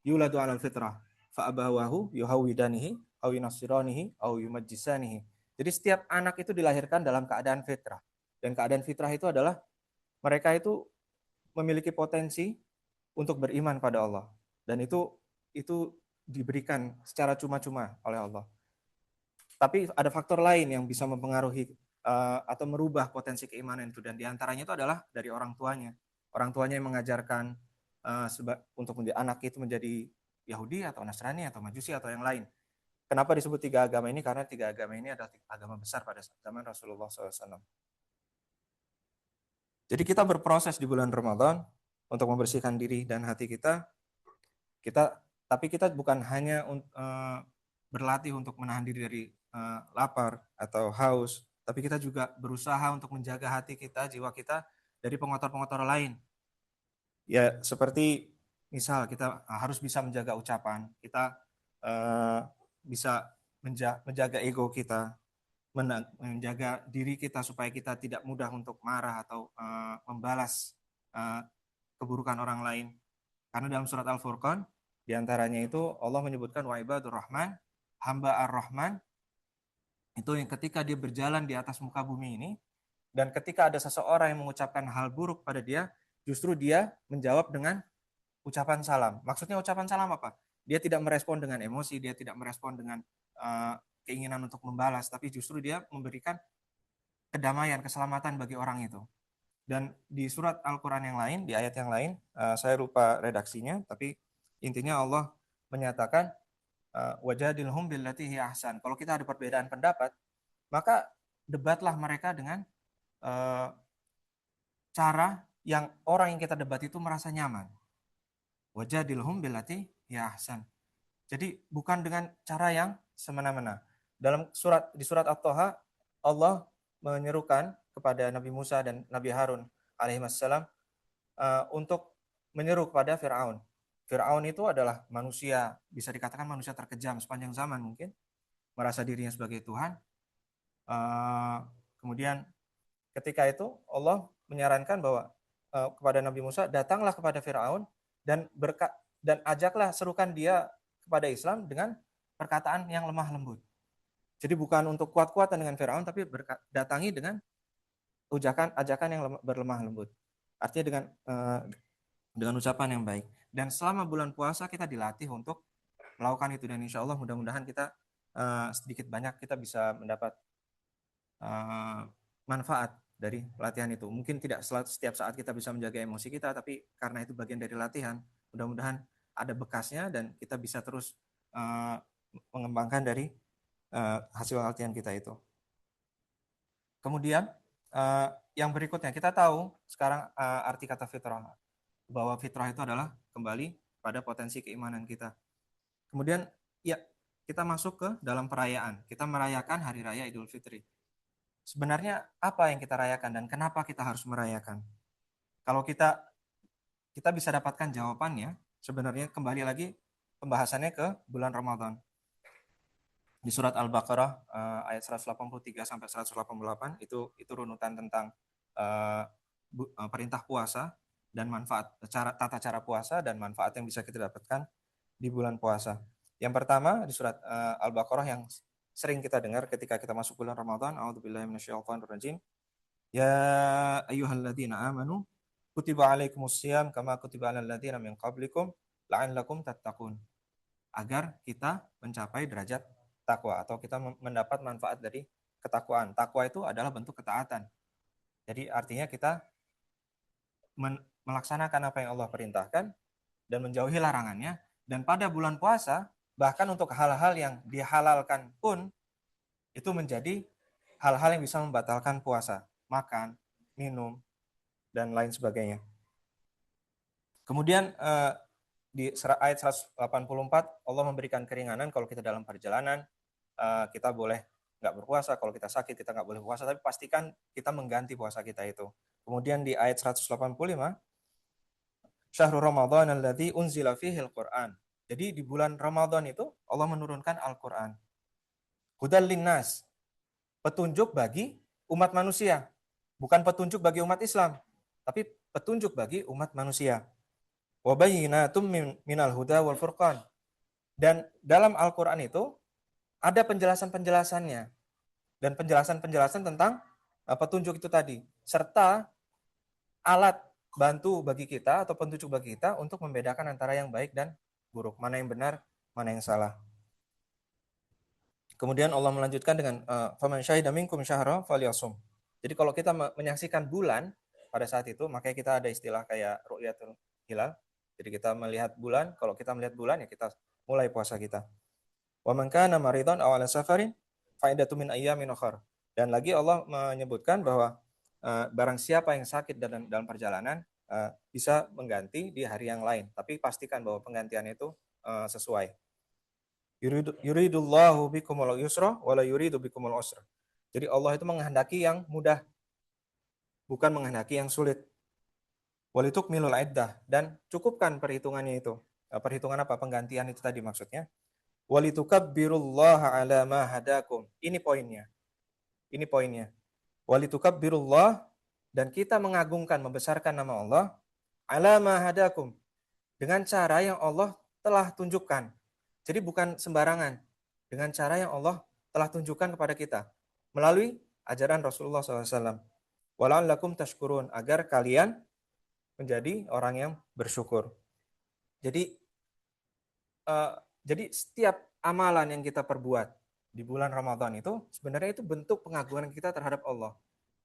yuladu alal fitrah, fa'abawahu yuhawidanihi, au yunasiranihi, au yumajjisanihi. Jadi setiap anak itu dilahirkan dalam keadaan fitrah. Dan keadaan fitrah itu adalah mereka itu memiliki potensi untuk beriman pada Allah. Dan itu diberikan secara cuma-cuma oleh Allah. Tapi ada faktor lain yang bisa mempengaruhi atau merubah potensi keimanan itu, dan diantaranya itu adalah dari orang tuanya. Orang tuanya yang mengajarkan untuk anak itu menjadi Yahudi atau Nasrani atau Majusi atau yang lain. Kenapa disebut 3 agama ini? Karena 3 agama ini adalah agama besar pada zaman Rasulullah SAW. Jadi kita berproses di bulan Ramadan untuk membersihkan diri dan hati kita. Tapi kita bukan hanya berlatih untuk menahan diri dari lapar atau haus, tapi kita juga berusaha untuk menjaga hati kita, jiwa kita dari pengotor-pengotor lain. Ya, seperti misal kita harus bisa menjaga ucapan, kita bisa menjaga ego kita, menjaga diri kita supaya kita tidak mudah untuk marah atau membalas keburukan orang lain. Karena dalam surat Al-Furqan, diantaranya itu Allah menyebutkan wa ibadur rahman, hamba ar-Rahman, itu yang ketika dia berjalan di atas muka bumi ini, dan ketika ada seseorang yang mengucapkan hal buruk pada dia, justru dia menjawab dengan ucapan salam. Maksudnya ucapan salam apa? Dia tidak merespon dengan emosi, dia tidak merespon dengan keinginan untuk membalas, tapi justru dia memberikan kedamaian, keselamatan bagi orang itu. Dan di surat Al-Quran yang lain, di ayat yang lain, saya lupa redaksinya, tapi intinya Allah menyatakan wajadilhum billati hi ahsan. Kalau kita ada perbedaan pendapat, maka debatlah mereka dengan cara yang orang yang kita debat itu merasa nyaman. Wajadilhum billati hi ahsan. Jadi bukan dengan cara yang semena-mena. Di surat At-Taha, Allah menyerukan kepada Nabi Musa dan Nabi Harun alaihissalam untuk menyeru kepada Fir'aun. Fir'aun itu adalah manusia, bisa dikatakan manusia terkejam sepanjang zaman mungkin, merasa dirinya sebagai Tuhan. Kemudian ketika itu Allah menyarankan bahwa kepada Nabi Musa, datanglah kepada Fir'aun dan ajaklah, serukan dia kepada Islam dengan perkataan yang lemah lembut. Jadi bukan untuk kuat-kuatan dengan Fir'aun, tapi datangi dengan ajakan yang berlemah lembut. Artinya dengan ucapan yang baik. Dan selama bulan puasa kita dilatih untuk melakukan itu, dan insya Allah mudah-mudahan kita sedikit banyak kita bisa mendapat manfaat dari latihan itu. Mungkin tidak setiap saat kita bisa menjaga emosi kita, tapi karena itu bagian dari latihan, mudah-mudahan ada bekasnya dan kita bisa terus mengembangkan dari hasil latihan kita itu. Kemudian yang berikutnya, kita tahu sekarang arti kata fitrah, bahwa fitrah itu adalah kembali pada potensi keimanan kita. Kemudian ya, kita masuk ke dalam perayaan. Kita merayakan hari raya Idul Fitri. Sebenarnya apa yang kita rayakan dan kenapa kita harus merayakan? Kalau kita bisa dapatkan jawabannya, sebenarnya kembali lagi pembahasannya ke bulan Ramadan. Di surat Al-Baqarah ayat 183 sampai 188 itu runutan tentang perintah puasa dan manfaat, tata cara puasa dan manfaat yang bisa kita dapatkan di bulan puasa. Yang pertama di surat Al-Baqarah yang sering kita dengar ketika kita masuk bulan Ramadan, a'udzubillahi minasyaitonirrajim. Ya ayyuhalladzina amanu kutiba alaikumusiyam kama kutiba alal ladzina min qablikum la'allakum tattaqun. Agar kita mencapai derajat takwa atau kita mendapat manfaat dari ketakwaan. Takwa itu adalah bentuk ketaatan. Jadi artinya kita melaksanakan apa yang Allah perintahkan dan menjauhi larangannya. Dan pada bulan puasa, bahkan untuk hal-hal yang dihalalkan pun, itu menjadi hal-hal yang bisa membatalkan puasa. Makan, minum, dan lain sebagainya. Kemudian di ayat 184 Allah memberikan keringanan kalau kita dalam perjalanan, kita boleh nggak berpuasa, kalau kita sakit kita nggak boleh puasa, tapi pastikan kita mengganti puasa kita itu. Kemudian di ayat 185, Syahrul Ramadan alladzi unzila fihil Qur'an. Jadi di bulan Ramadan itu Allah menurunkan Al-Qur'an. Hudal linnas, petunjuk bagi umat manusia. Bukan petunjuk bagi umat Islam, tapi petunjuk bagi umat manusia. Wa bayyinatum minal huda wal furqan. Dan dalam Al-Qur'an itu ada penjelasan-penjelasannya dan penjelasan-penjelasan tentang petunjuk itu tadi, serta alat bantu bagi kita atau petunjuk bagi kita untuk membedakan antara yang baik dan buruk, mana yang benar, mana yang salah. Kemudian Allah melanjutkan dengan faman syahida minkum syahra falyasum. Jadi kalau kita menyaksikan bulan pada saat itu, makanya kita ada istilah kayak ru'yatul hilal. Jadi kita melihat bulan, kalau kita melihat bulan ya kita mulai puasa kita. Wa man kana maridan aw ala safarin fa'idatu min ayyamin ukhra. Dan lagi Allah menyebutkan bahwa barang siapa yang sakit dalam perjalanan bisa mengganti di hari yang lain, tapi pastikan bahwa penggantian itu sesuai. Yuridullahu bikumul yusra wa la yuridu bikumul usra. Jadi Allah itu menghendaki yang mudah, bukan menghendaki yang sulit. Walitukmilul iddah, dan cukupkan perhitungannya itu. Perhitungan apa? Penggantian itu tadi maksudnya. Walitukabbirullaha ala ma hadakum. Ini poinnya. Ini poinnya. Walitukabbirullah, dan kita mengagungkan, membesarkan nama Allah ala ma hadakum, dengan cara yang Allah telah tunjukkan. Jadi bukan sembarangan, dengan cara yang Allah telah tunjukkan kepada kita melalui ajaran Rasulullah SAW. Wala'allakum tashkurun, agar kalian menjadi orang yang bersyukur. Jadi setiap amalan yang kita perbuat di bulan Ramadan itu sebenarnya itu bentuk pengagungan kita terhadap Allah.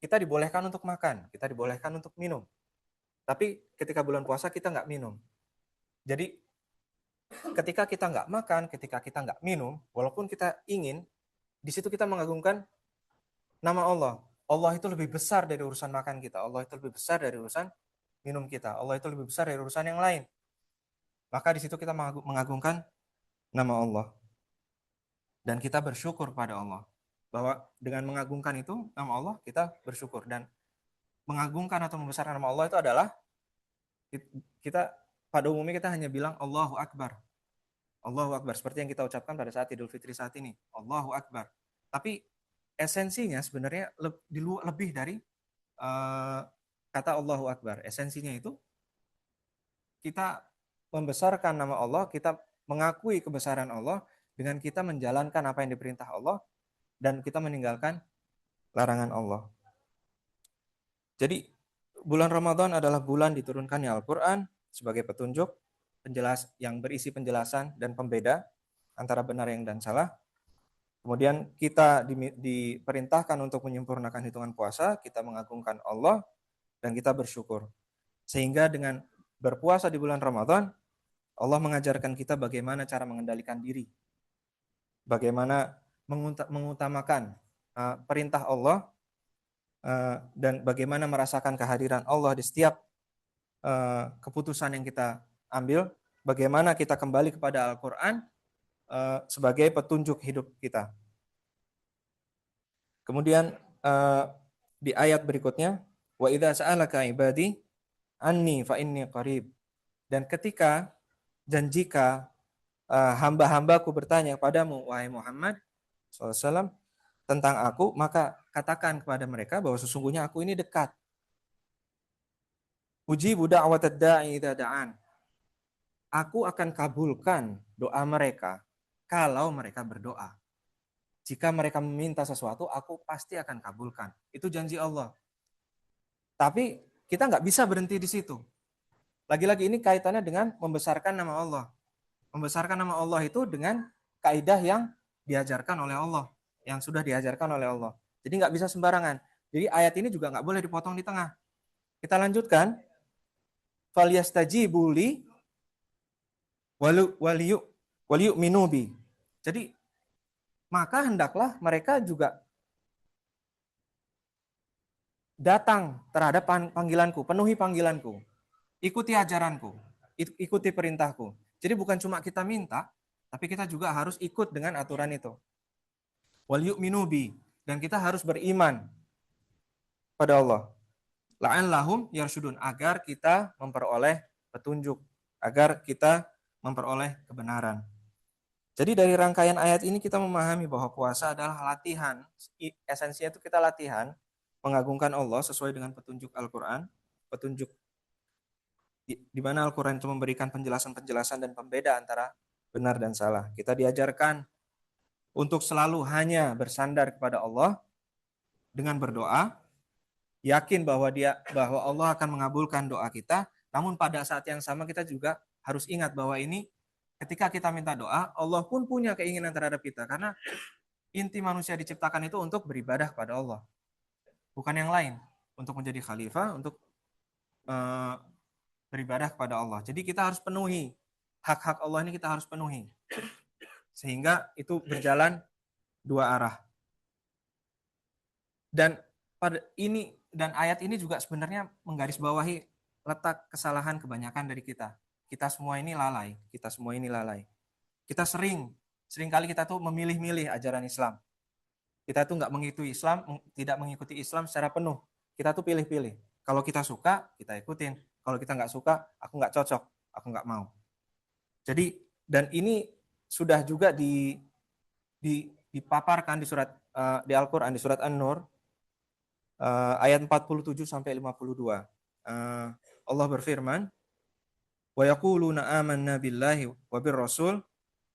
Kita dibolehkan untuk makan, kita dibolehkan untuk minum. Tapi ketika bulan puasa kita nggak minum. Jadi ketika kita nggak makan, ketika kita nggak minum, walaupun kita ingin, di situ kita mengagungkan nama Allah. Allah itu lebih besar dari urusan makan kita. Allah itu lebih besar dari urusan minum kita. Allah itu lebih besar dari urusan yang lain. Maka di situ kita mengagungkan nama Allah. Dan kita bersyukur pada Allah. Bahwa dengan mengagungkan itu nama Allah, kita bersyukur. Dan mengagungkan atau membesarkan nama Allah itu adalah kita pada umumnya kita hanya bilang Allahu Akbar. Allahu Akbar. Seperti yang kita ucapkan pada saat Idul Fitri saat ini. Allahu Akbar. Tapi esensinya sebenarnya lebih dari kata Allahu Akbar. Esensinya itu kita membesarkan nama Allah, kita mengakui kebesaran Allah dengan kita menjalankan apa yang diperintah Allah dan kita meninggalkan larangan Allah. Jadi bulan Ramadan adalah bulan diturunkannya Al-Quran sebagai petunjuk, yang berisi penjelasan dan pembeda antara benar yang dan salah. Kemudian kita diperintahkan untuk menyempurnakan hitungan puasa, kita mengagungkan Allah dan kita bersyukur. Sehingga dengan berpuasa di bulan Ramadan, Allah mengajarkan kita bagaimana cara mengendalikan diri. Bagaimana mengutamakan perintah Allah dan bagaimana merasakan kehadiran Allah di setiap keputusan yang kita ambil, bagaimana kita kembali kepada Al-Quran sebagai petunjuk hidup kita. Kemudian di ayat berikutnya, wa idza sa'alaka ibadi anni fa inni qarib. Dan ketika dan jika hamba-hambaku bertanya padamu wahai Muhammad SAW tentang aku, maka katakan kepada mereka bahwa sesungguhnya aku ini dekat. Ujibu da'watad da'i idza da'an. Aku akan kabulkan doa mereka kalau mereka berdoa. Jika mereka meminta sesuatu, aku pasti akan kabulkan. Itu janji Allah. Tapi kita nggak bisa berhenti di situ. Lagi-lagi ini kaitannya dengan membesarkan nama Allah. Membesarkan nama Allah itu dengan kaidah yang diajarkan oleh Allah, yang sudah diajarkan oleh Allah. Jadi nggak bisa sembarangan. Jadi ayat ini juga nggak boleh dipotong di tengah. Kita lanjutkan. Falyastajibu li waliyu'minu bi. Jadi maka hendaklah mereka juga datang terhadap panggilanku, penuhi panggilanku, ikuti ajaranku, ikuti perintahku. Jadi bukan cuma kita minta, tapi kita juga harus ikut dengan aturan itu. Wal yu'minu bi, dan kita harus beriman pada Allah. La'allahum yarsyudun, agar kita memperoleh petunjuk, agar kita memperoleh kebenaran. Jadi dari rangkaian ayat ini kita memahami bahwa puasa adalah latihan. Esensinya itu kita latihan mengagungkan Allah sesuai dengan petunjuk Al-Quran, petunjuk di mana Al-Quran itu memberikan penjelasan-penjelasan dan pembeda antara benar dan salah. Kita diajarkan untuk selalu hanya bersandar kepada Allah dengan berdoa, yakin bahwa Allah akan mengabulkan doa kita, namun pada saat yang sama kita juga harus ingat bahwa ini ketika kita minta doa, Allah pun punya keinginan terhadap kita, karena inti manusia diciptakan itu untuk beribadah kepada Allah, bukan yang lain, untuk menjadi khalifah, untuk beribadah kepada Allah. Jadi kita harus penuhi hak-hak Allah ini, kita harus penuhi, sehingga itu berjalan dua arah. Dan pada ini dan ayat ini juga sebenarnya menggarisbawahi letak kesalahan kebanyakan dari kita. Kita semua ini lalai. Kita seringkali kita tuh memilih-milih ajaran Islam. Kita tuh nggak mengikuti Islam, tidak mengikuti Islam secara penuh. Kita tuh pilih-pilih. Kalau kita suka, kita ikutin. Kalau kita nggak suka, aku nggak cocok, aku nggak mau. Jadi, dan ini sudah juga dipaparkan di surat di Al-Quran, di surat An-Nur, ayat 47 sampai 52. Allah berfirman, wa yaquluna amanna billahi wa birrasul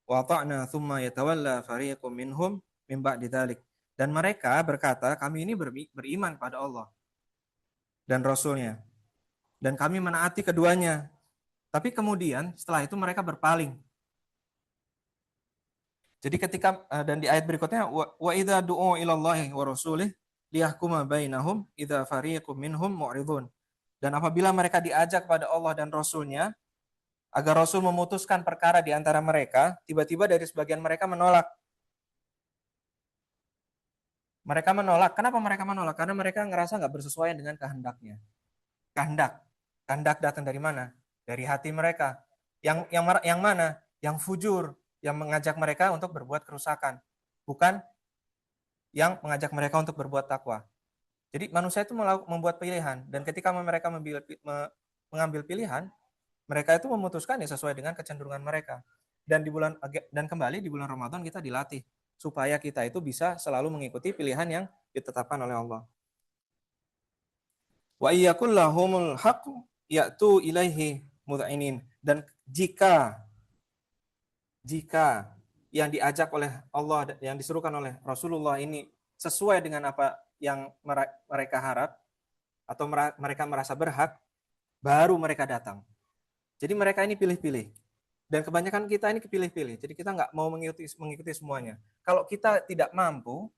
wa ata'na thumma yatawalla fariqum minhum min ba'di dzalik. Dan mereka berkata, kami ini beriman pada Allah dan Rasulnya, dan kami menaati keduanya. Tapi kemudian setelah itu mereka berpaling. Jadi ketika dan di ayat berikutnya, wa idza du'u ilallahi wa rasulih liyahkuma bainahum idza fariqum minhum mu'ridun. Dan apabila mereka diajak kepada Allah dan Rasulnya agar Rasul memutuskan perkara di antara mereka, tiba-tiba dari sebagian mereka menolak. Mereka menolak. Kenapa mereka menolak? Karena mereka ngerasa nggak bersesuaian dengan kehendaknya. Kehendak datang dari mana? Dari hati mereka. Yang mana? Yang fujur, yang mengajak mereka untuk berbuat kerusakan, bukan yang mengajak mereka untuk berbuat takwa. Jadi manusia itu membuat pilihan, dan ketika mereka mengambil pilihan, mereka itu memutuskan ya sesuai dengan kecenderungan mereka. Dan kembali di bulan Ramadan kita dilatih supaya kita itu bisa selalu mengikuti pilihan yang ditetapkan oleh Allah. Wa iyakul lahumul haqq ya'tu ilaihi mud'inin. Dan jika yang diajak oleh Allah, yang disuruhkan oleh Rasulullah ini sesuai dengan apa yang mereka harap atau mereka merasa berhak, baru mereka datang. Jadi mereka ini pilih-pilih. Dan kebanyakan kita ini kepilih-pilih. Jadi kita nggak mau mengikuti semuanya. Kalau kita tidak mampu,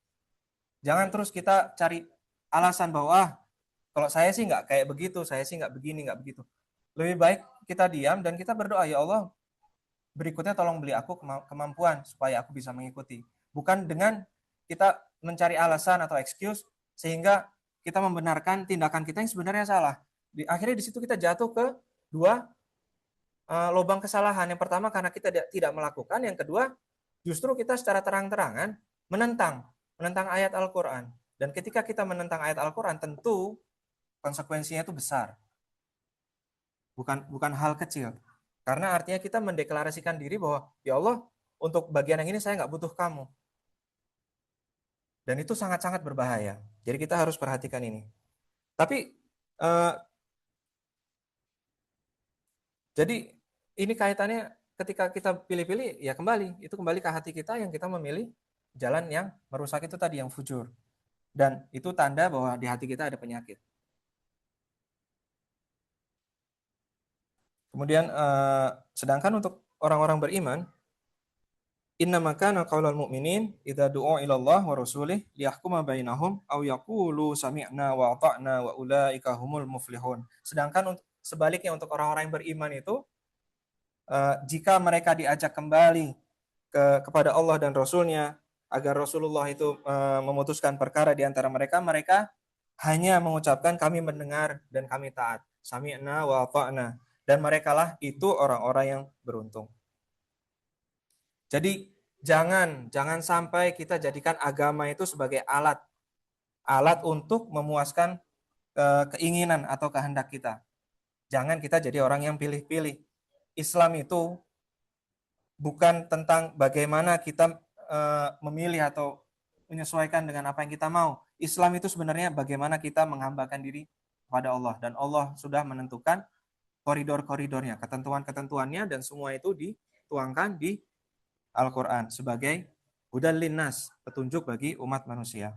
jangan terus kita cari alasan bahwa kalau saya sih nggak kayak begitu, saya sih nggak begini, nggak begitu. Lebih baik kita diam dan kita berdoa, ya Allah, berikutnya tolong beri aku kemampuan supaya aku bisa mengikuti. Bukan dengan kita mencari alasan atau excuse sehingga kita membenarkan tindakan kita yang sebenarnya salah. Akhirnya di situ kita jatuh ke dua lubang kesalahan. Yang pertama karena kita tidak melakukan, yang kedua justru kita secara terang-terangan menentang ayat Al-Quran. Dan ketika kita menentang ayat Al-Quran, tentu konsekuensinya itu besar. Bukan hal kecil. Karena artinya kita mendeklarasikan diri bahwa, ya Allah, untuk bagian yang ini saya nggak butuh kamu. Dan itu sangat-sangat berbahaya. Jadi kita harus perhatikan ini. Tapi, jadi ini kaitannya ketika kita pilih-pilih, ya itu kembali ke hati kita yang kita memilih jalan yang merusak itu tadi, yang fujur. Dan itu tanda bahwa di hati kita ada penyakit. Kemudian sedangkan untuk orang-orang beriman, innama kana qaulal mu'minin idza du'u ila Allah wa rasulih liyahkuma bainahum aw yaqulu sami'na wa ata'na wa ulaika humul muflihun. Sedangkan sebaliknya untuk orang-orang yang beriman itu, jika mereka diajak kembali kepada Allah dan Rasulnya agar Rasulullah itu memutuskan perkara di antara mereka hanya mengucapkan kami mendengar dan kami taat. Sami'na wa ata'na. Dan merekalah itu orang-orang yang beruntung. Jadi jangan sampai kita jadikan agama itu sebagai alat untuk memuaskan keinginan atau kehendak kita. Jangan kita jadi orang yang pilih-pilih. Islam itu bukan tentang bagaimana kita memilih atau menyesuaikan dengan apa yang kita mau. Islam itu sebenarnya bagaimana kita menghambakan diri kepada Allah, dan Allah sudah menentukan koridor-koridornya, ketentuan-ketentuannya, dan semua itu dituangkan di Al-Quran sebagai hudal linnas, petunjuk bagi umat manusia.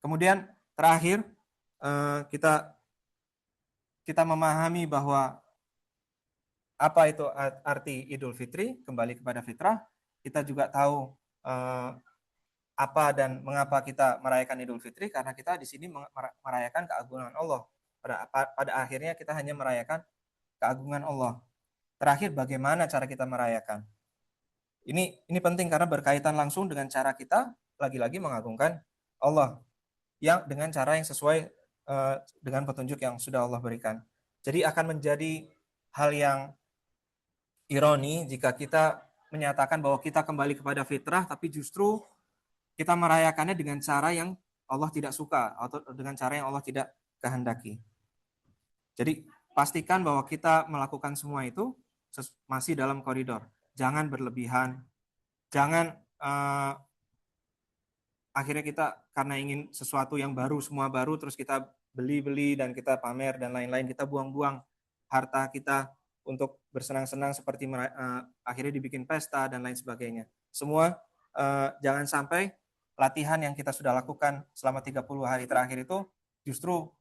Kemudian terakhir kita memahami bahwa apa itu arti Idul Fitri, kembali kepada fitrah. Kita juga tahu apa dan mengapa kita merayakan Idul Fitri, karena kita di sini merayakan keagungan Allah. Pada akhirnya kita hanya merayakan keagungan Allah. Terakhir, bagaimana cara kita merayakan? Ini penting karena berkaitan langsung dengan cara kita lagi-lagi mengagungkan Allah yang dengan cara yang sesuai dengan petunjuk yang sudah Allah berikan. Jadi akan menjadi hal yang ironi jika kita menyatakan bahwa kita kembali kepada fitrah, tapi justru kita merayakannya dengan cara yang Allah tidak suka atau dengan cara yang Allah tidak kehendaki. Jadi pastikan bahwa kita melakukan semua itu masih dalam koridor. Jangan berlebihan. Jangan akhirnya kita karena ingin sesuatu yang baru, semua baru, terus kita beli-beli dan kita pamer dan lain-lain, kita buang-buang harta kita untuk bersenang-senang seperti akhirnya dibikin pesta dan lain sebagainya. Semua jangan sampai latihan yang kita sudah lakukan selama 30 hari terakhir itu justru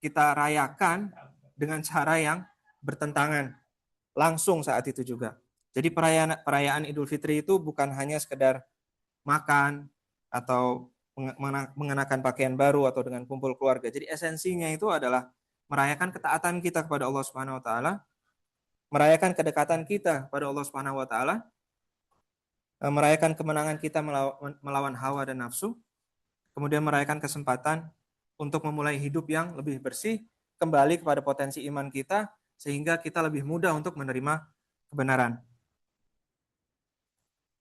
kita rayakan dengan cara yang bertentangan langsung saat itu juga. Jadi perayaan Idul Fitri itu bukan hanya sekedar makan atau mengenakan pakaian baru atau dengan kumpul keluarga. Jadi esensinya itu adalah merayakan ketaatan kita kepada Allah Subhanahu wa taala, merayakan kedekatan kita pada Allah Subhanahu wa taala, merayakan kemenangan kita melawan hawa dan nafsu, kemudian merayakan kesempatan untuk memulai hidup yang lebih bersih, kembali kepada potensi iman kita, sehingga kita lebih mudah untuk menerima kebenaran.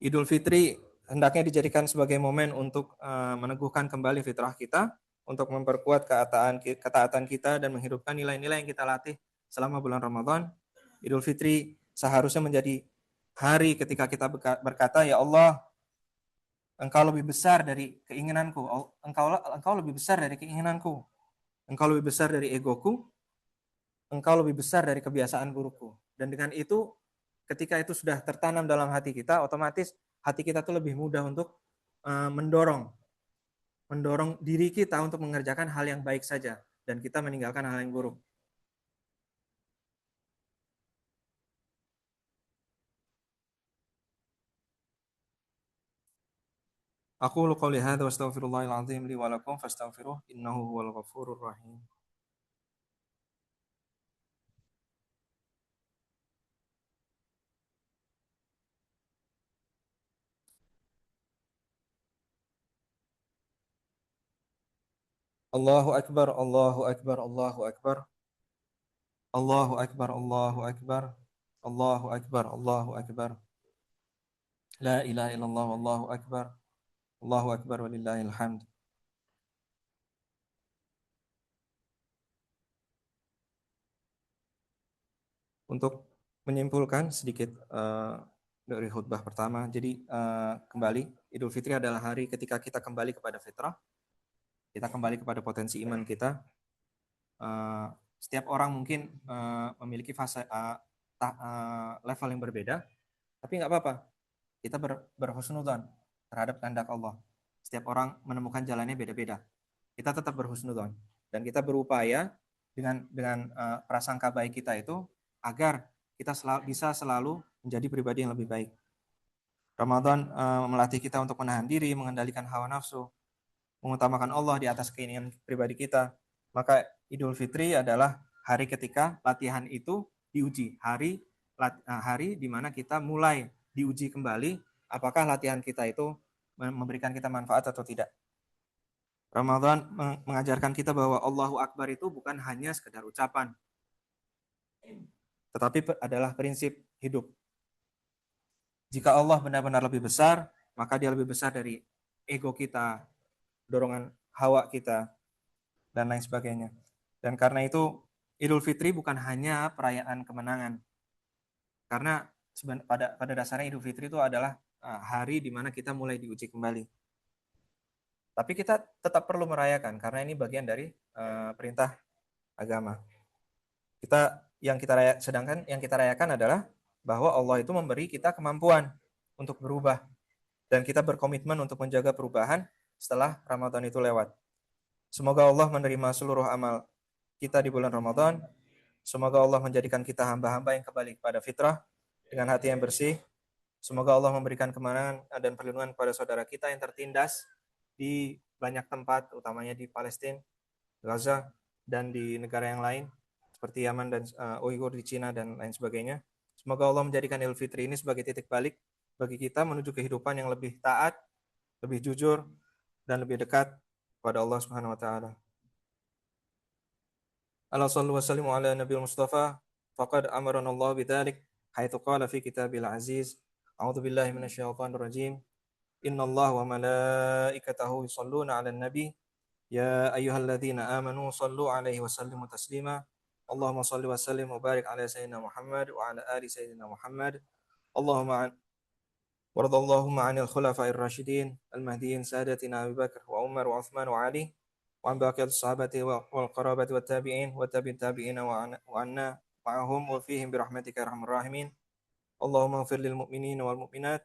Idul Fitri hendaknya dijadikan sebagai momen untuk meneguhkan kembali fitrah kita, untuk memperkuat ketaatan kita dan menghidupkan nilai-nilai yang kita latih selama bulan Ramadan. Idul Fitri seharusnya menjadi hari ketika kita berkata, ya Allah, Engkau lebih besar dari keinginanku, Engkau lebih besar dari keinginanku, Engkau lebih besar dari egoku, Engkau lebih besar dari kebiasaan burukku. Dan dengan itu, ketika itu sudah tertanam dalam hati kita, otomatis hati kita tuh lebih mudah untuk mendorong diri kita untuk mengerjakan hal yang baik saja, dan kita meninggalkan hal yang buruk. Aqulu qouli hadza wa astaghfirullahal azim li wa lakum fastaghfiruh innahu huwal ghafurur rahim. Allahu akbar, Allahu akbar, Allahu akbar. Allahu akbar, Allahu akbar. Allahu akbar, Allahu akbar. La ilaha illallah, Allahu akbar. Allahu akbar walillahil hamd. Untuk menyimpulkan sedikit dari khutbah pertama, jadi kembali Idul Fitri adalah hari ketika kita kembali kepada fitrah, kita kembali kepada potensi iman kita. Setiap orang mungkin memiliki fase level yang berbeda, tapi nggak apa-apa. Kita berhusnudzon terhadap kehendak Allah. Setiap orang menemukan jalannya beda-beda. Kita tetap berhusnudzon dan kita berupaya dengan prasangka baik kita itu agar kita bisa selalu menjadi pribadi yang lebih baik. Ramadan melatih kita untuk menahan diri, mengendalikan hawa nafsu, mengutamakan Allah di atas keinginan pribadi kita. Maka Idul Fitri adalah hari ketika latihan itu diuji, hari di mana kita mulai diuji kembali apakah latihan kita itu memberikan kita manfaat atau tidak. Ramadan mengajarkan kita bahwa Allahu Akbar itu bukan hanya sekedar ucapan, tetapi adalah prinsip hidup. Jika Allah benar-benar lebih besar, maka dia lebih besar dari ego kita, dorongan hawa kita, dan lain sebagainya. Dan karena itu, Idul Fitri bukan hanya perayaan kemenangan. Karena pada dasarnya Idul Fitri itu adalah hari di mana kita mulai diuji kembali. Tapi kita tetap perlu merayakan karena ini bagian dari perintah agama. Sedangkan yang kita rayakan adalah bahwa Allah itu memberi kita kemampuan untuk berubah dan kita berkomitmen untuk menjaga perubahan setelah Ramadan itu lewat. Semoga Allah menerima seluruh amal kita di bulan Ramadan. Semoga Allah menjadikan kita hamba-hamba yang kembali kepada fitrah dengan hati yang bersih. Semoga Allah memberikan kemenangan dan perlindungan kepada saudara kita yang tertindas di banyak tempat, utamanya di Palestina, Gaza, dan di negara yang lain seperti Yaman dan Uighur di Cina dan lain sebagainya. Semoga Allah menjadikan Idul Fitri ini sebagai titik balik bagi kita menuju kehidupan yang lebih taat, lebih jujur, dan lebih dekat kepada Allah Subhanahu wa taala. Ala sallu wa sallimu ala nabiyil mustafa faqad amarana Allah bidzalik haitsu qala fi kitabil aziz. A'udzu billahi minasyaitonir rajim. Innallaha wa malaikatahu yusholluna 'alan nabi ya ayyuhalladzina amanu shallu 'alaihi wa sallimu taslima. Allahumma shalli wa sallim wa barik ala sayyidina Muhammad wa ala ali sayyidina Muhammad. Allahumma 'anil khulafa'ir rasyidin al-mahdiyyin sadatina Abu Bakar wa Umar wa Utsman wa Ali wa an baqiyatis sahabati wal qarabati wat tabi'in wa tabi'in tabi'ina wa anna ma'ahum wa fihim bi rahmatika arhamar rahimin. Allahumma ighfir lil mu'minina wal mu'minat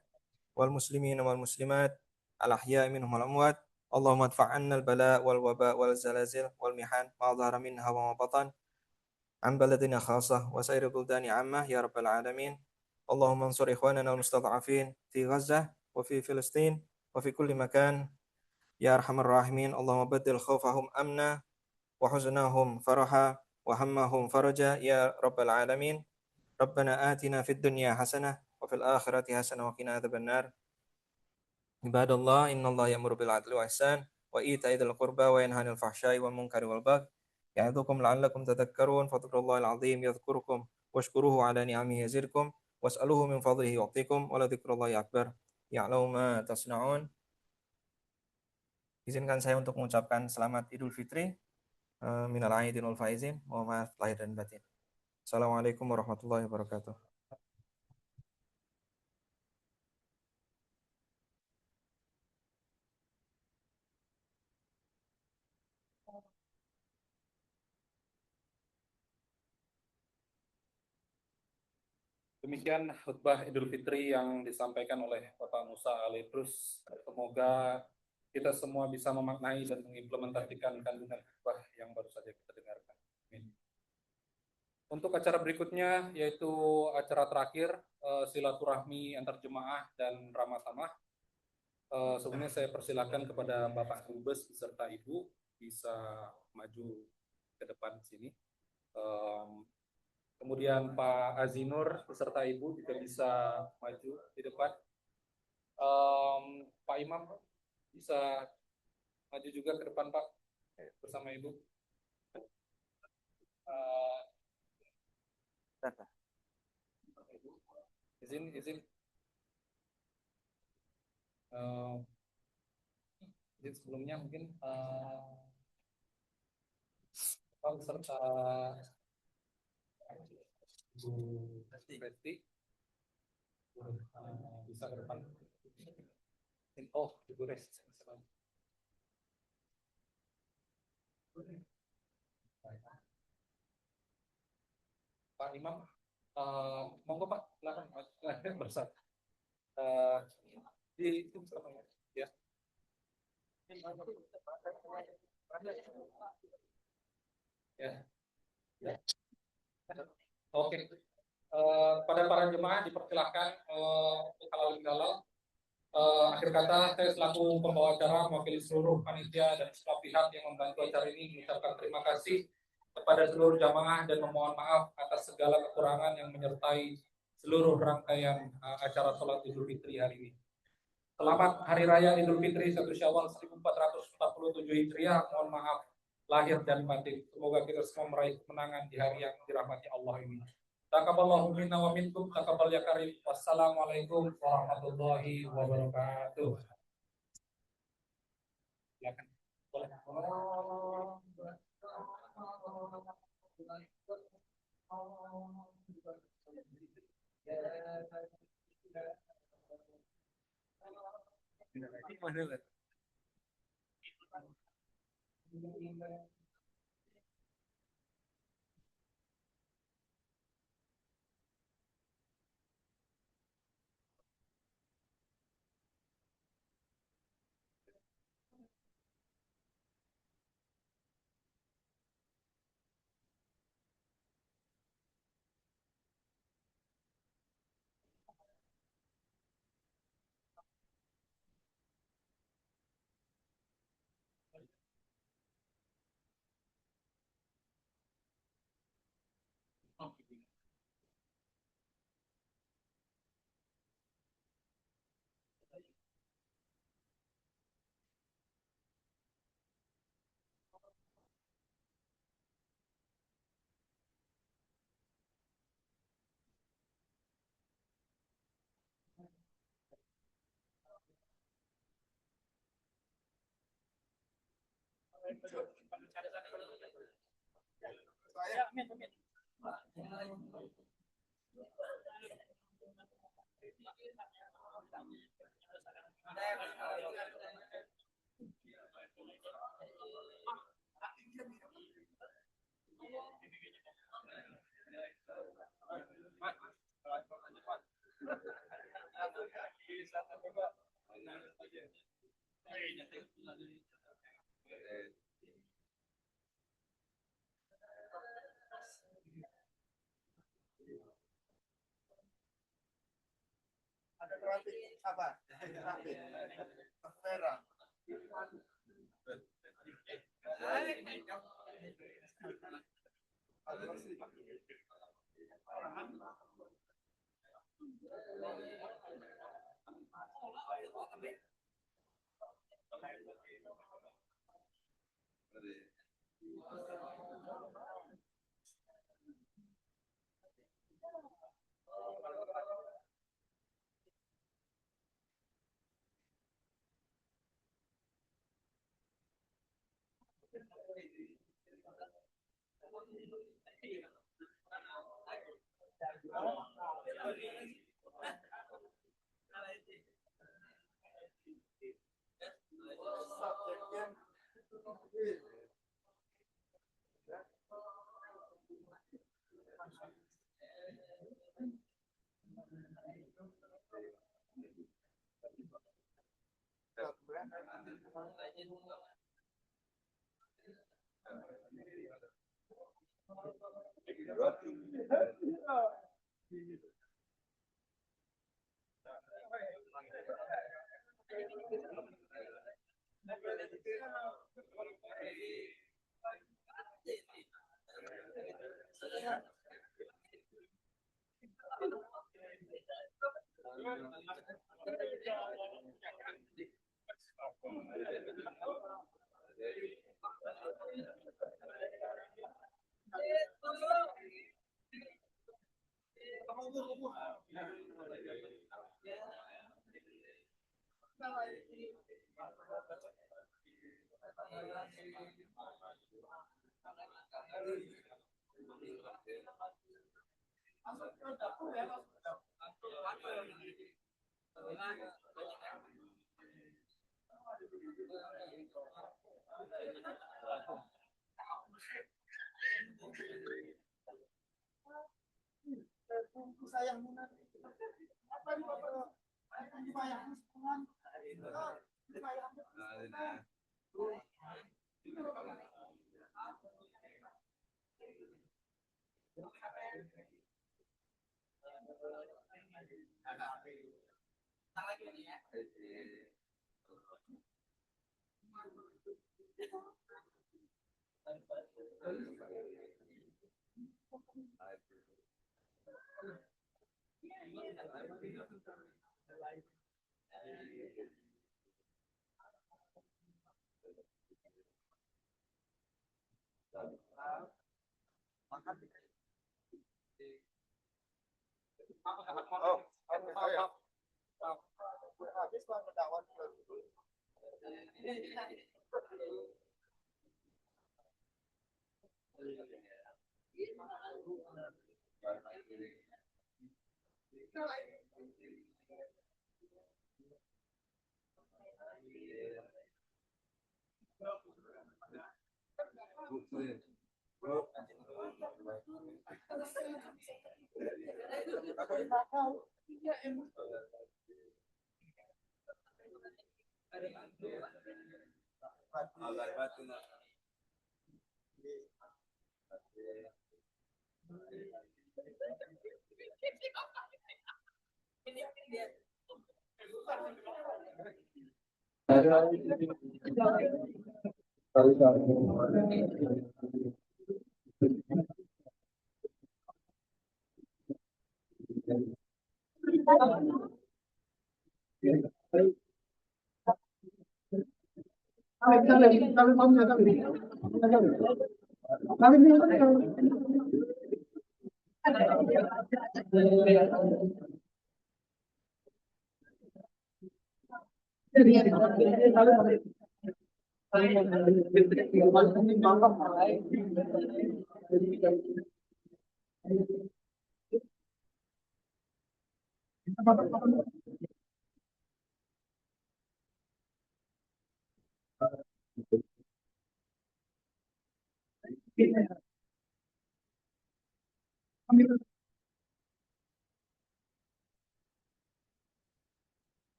wal muslimina wal muslimat al ahya'i minhum wal amwat. Allahumma adfa' 'anna al bala' wal waba' wal zalazil wal mihan ma dhahara minha wa ma batan an baladina khassah wa sa'iri buldani 'ammah ya rabbal alamin. Allahumma ansur ikhwanana al mustad'afin fi Gaza wa fi Filistin wa fi kulli makan ya arhamar rahimin. Allahumma baddil khawfahum amna wa huznahum faraha wa hammahum faraja ya rabbal alamin. Rabbana atina fid dunya hasanah wa fil akhirati hasanah wa qina adzabannar. Ibadallah, innallaha ya'muru bil 'adli wa ihsan wa ita'i dzil qurba wa yanha 'anil fahsya'i wal munkari wal baghi ya'idzukum la'allakum tadhakkarun. Fadhkurullahal 'azim yadhkurukum washkuruhu 'ala ni'amihi yazidkum was'aluhu min fadlihi yu'tikum wa la dzikrullahi akbar. Ya'lamu ma tasna'un. Izinkan saya untuk mengucapkan selamat Idul Fitri minal aidin wal faizin. Mohon maaf lahir dan batin. Assalamualaikum warahmatullahi wabarakatuh. Demikian khutbah Idul Fitri yang disampaikan oleh Bapak Musa Ali Idrus. Semoga kita semua bisa memaknai dan mengimplementasikan kandungan khutbah yang baru saja kita dengarkan. Amin. Untuk acara berikutnya yaitu acara terakhir silaturahmi antar jemaah dan ramah tamah. Sebelumnya saya persilakan kepada Bapak Dubes beserta Ibu bisa maju ke depan sini. Kemudian Pak Azinur beserta Ibu juga bisa maju di depan. Pak Imam bisa maju juga ke depan Pak bersama Ibu. Izin. Izin sebelumnya mungkin Pak beserta Bu Besti bisa ke depan. Oh, Ibu Resti. Pak Imam, monggo Pak, silakan bersama. Di itu ya. Ya. Oke. Pada para jemaah dipersilakan halal. Akhir kata, saya selaku pembawa acara mewakili seluruh panitia dan semua pihak yang membantu acara ini mengucapkan terima kasih kepada seluruh jamaah dan memohon maaf atas segala kekurangan yang menyertai seluruh rangkaian acara sholat Idul Fitri hari ini. Selamat Hari Raya Idul Fitri 1 Syawal 1445 1447 Hijriah. Mohon maaf lahir dan batin. Semoga kita semua meraih kemenangan di hari yang dirahmati Allah ini. Taqabbalallahu minna wa minkum, taqabbal ya karim. Wassalamualaikum warahmatullahi wabarakatuh. Silakan. Boleh. Ada grafik apa? Grafik. Merah. Sayang apa ini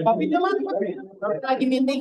Papi jalan lagi meeting.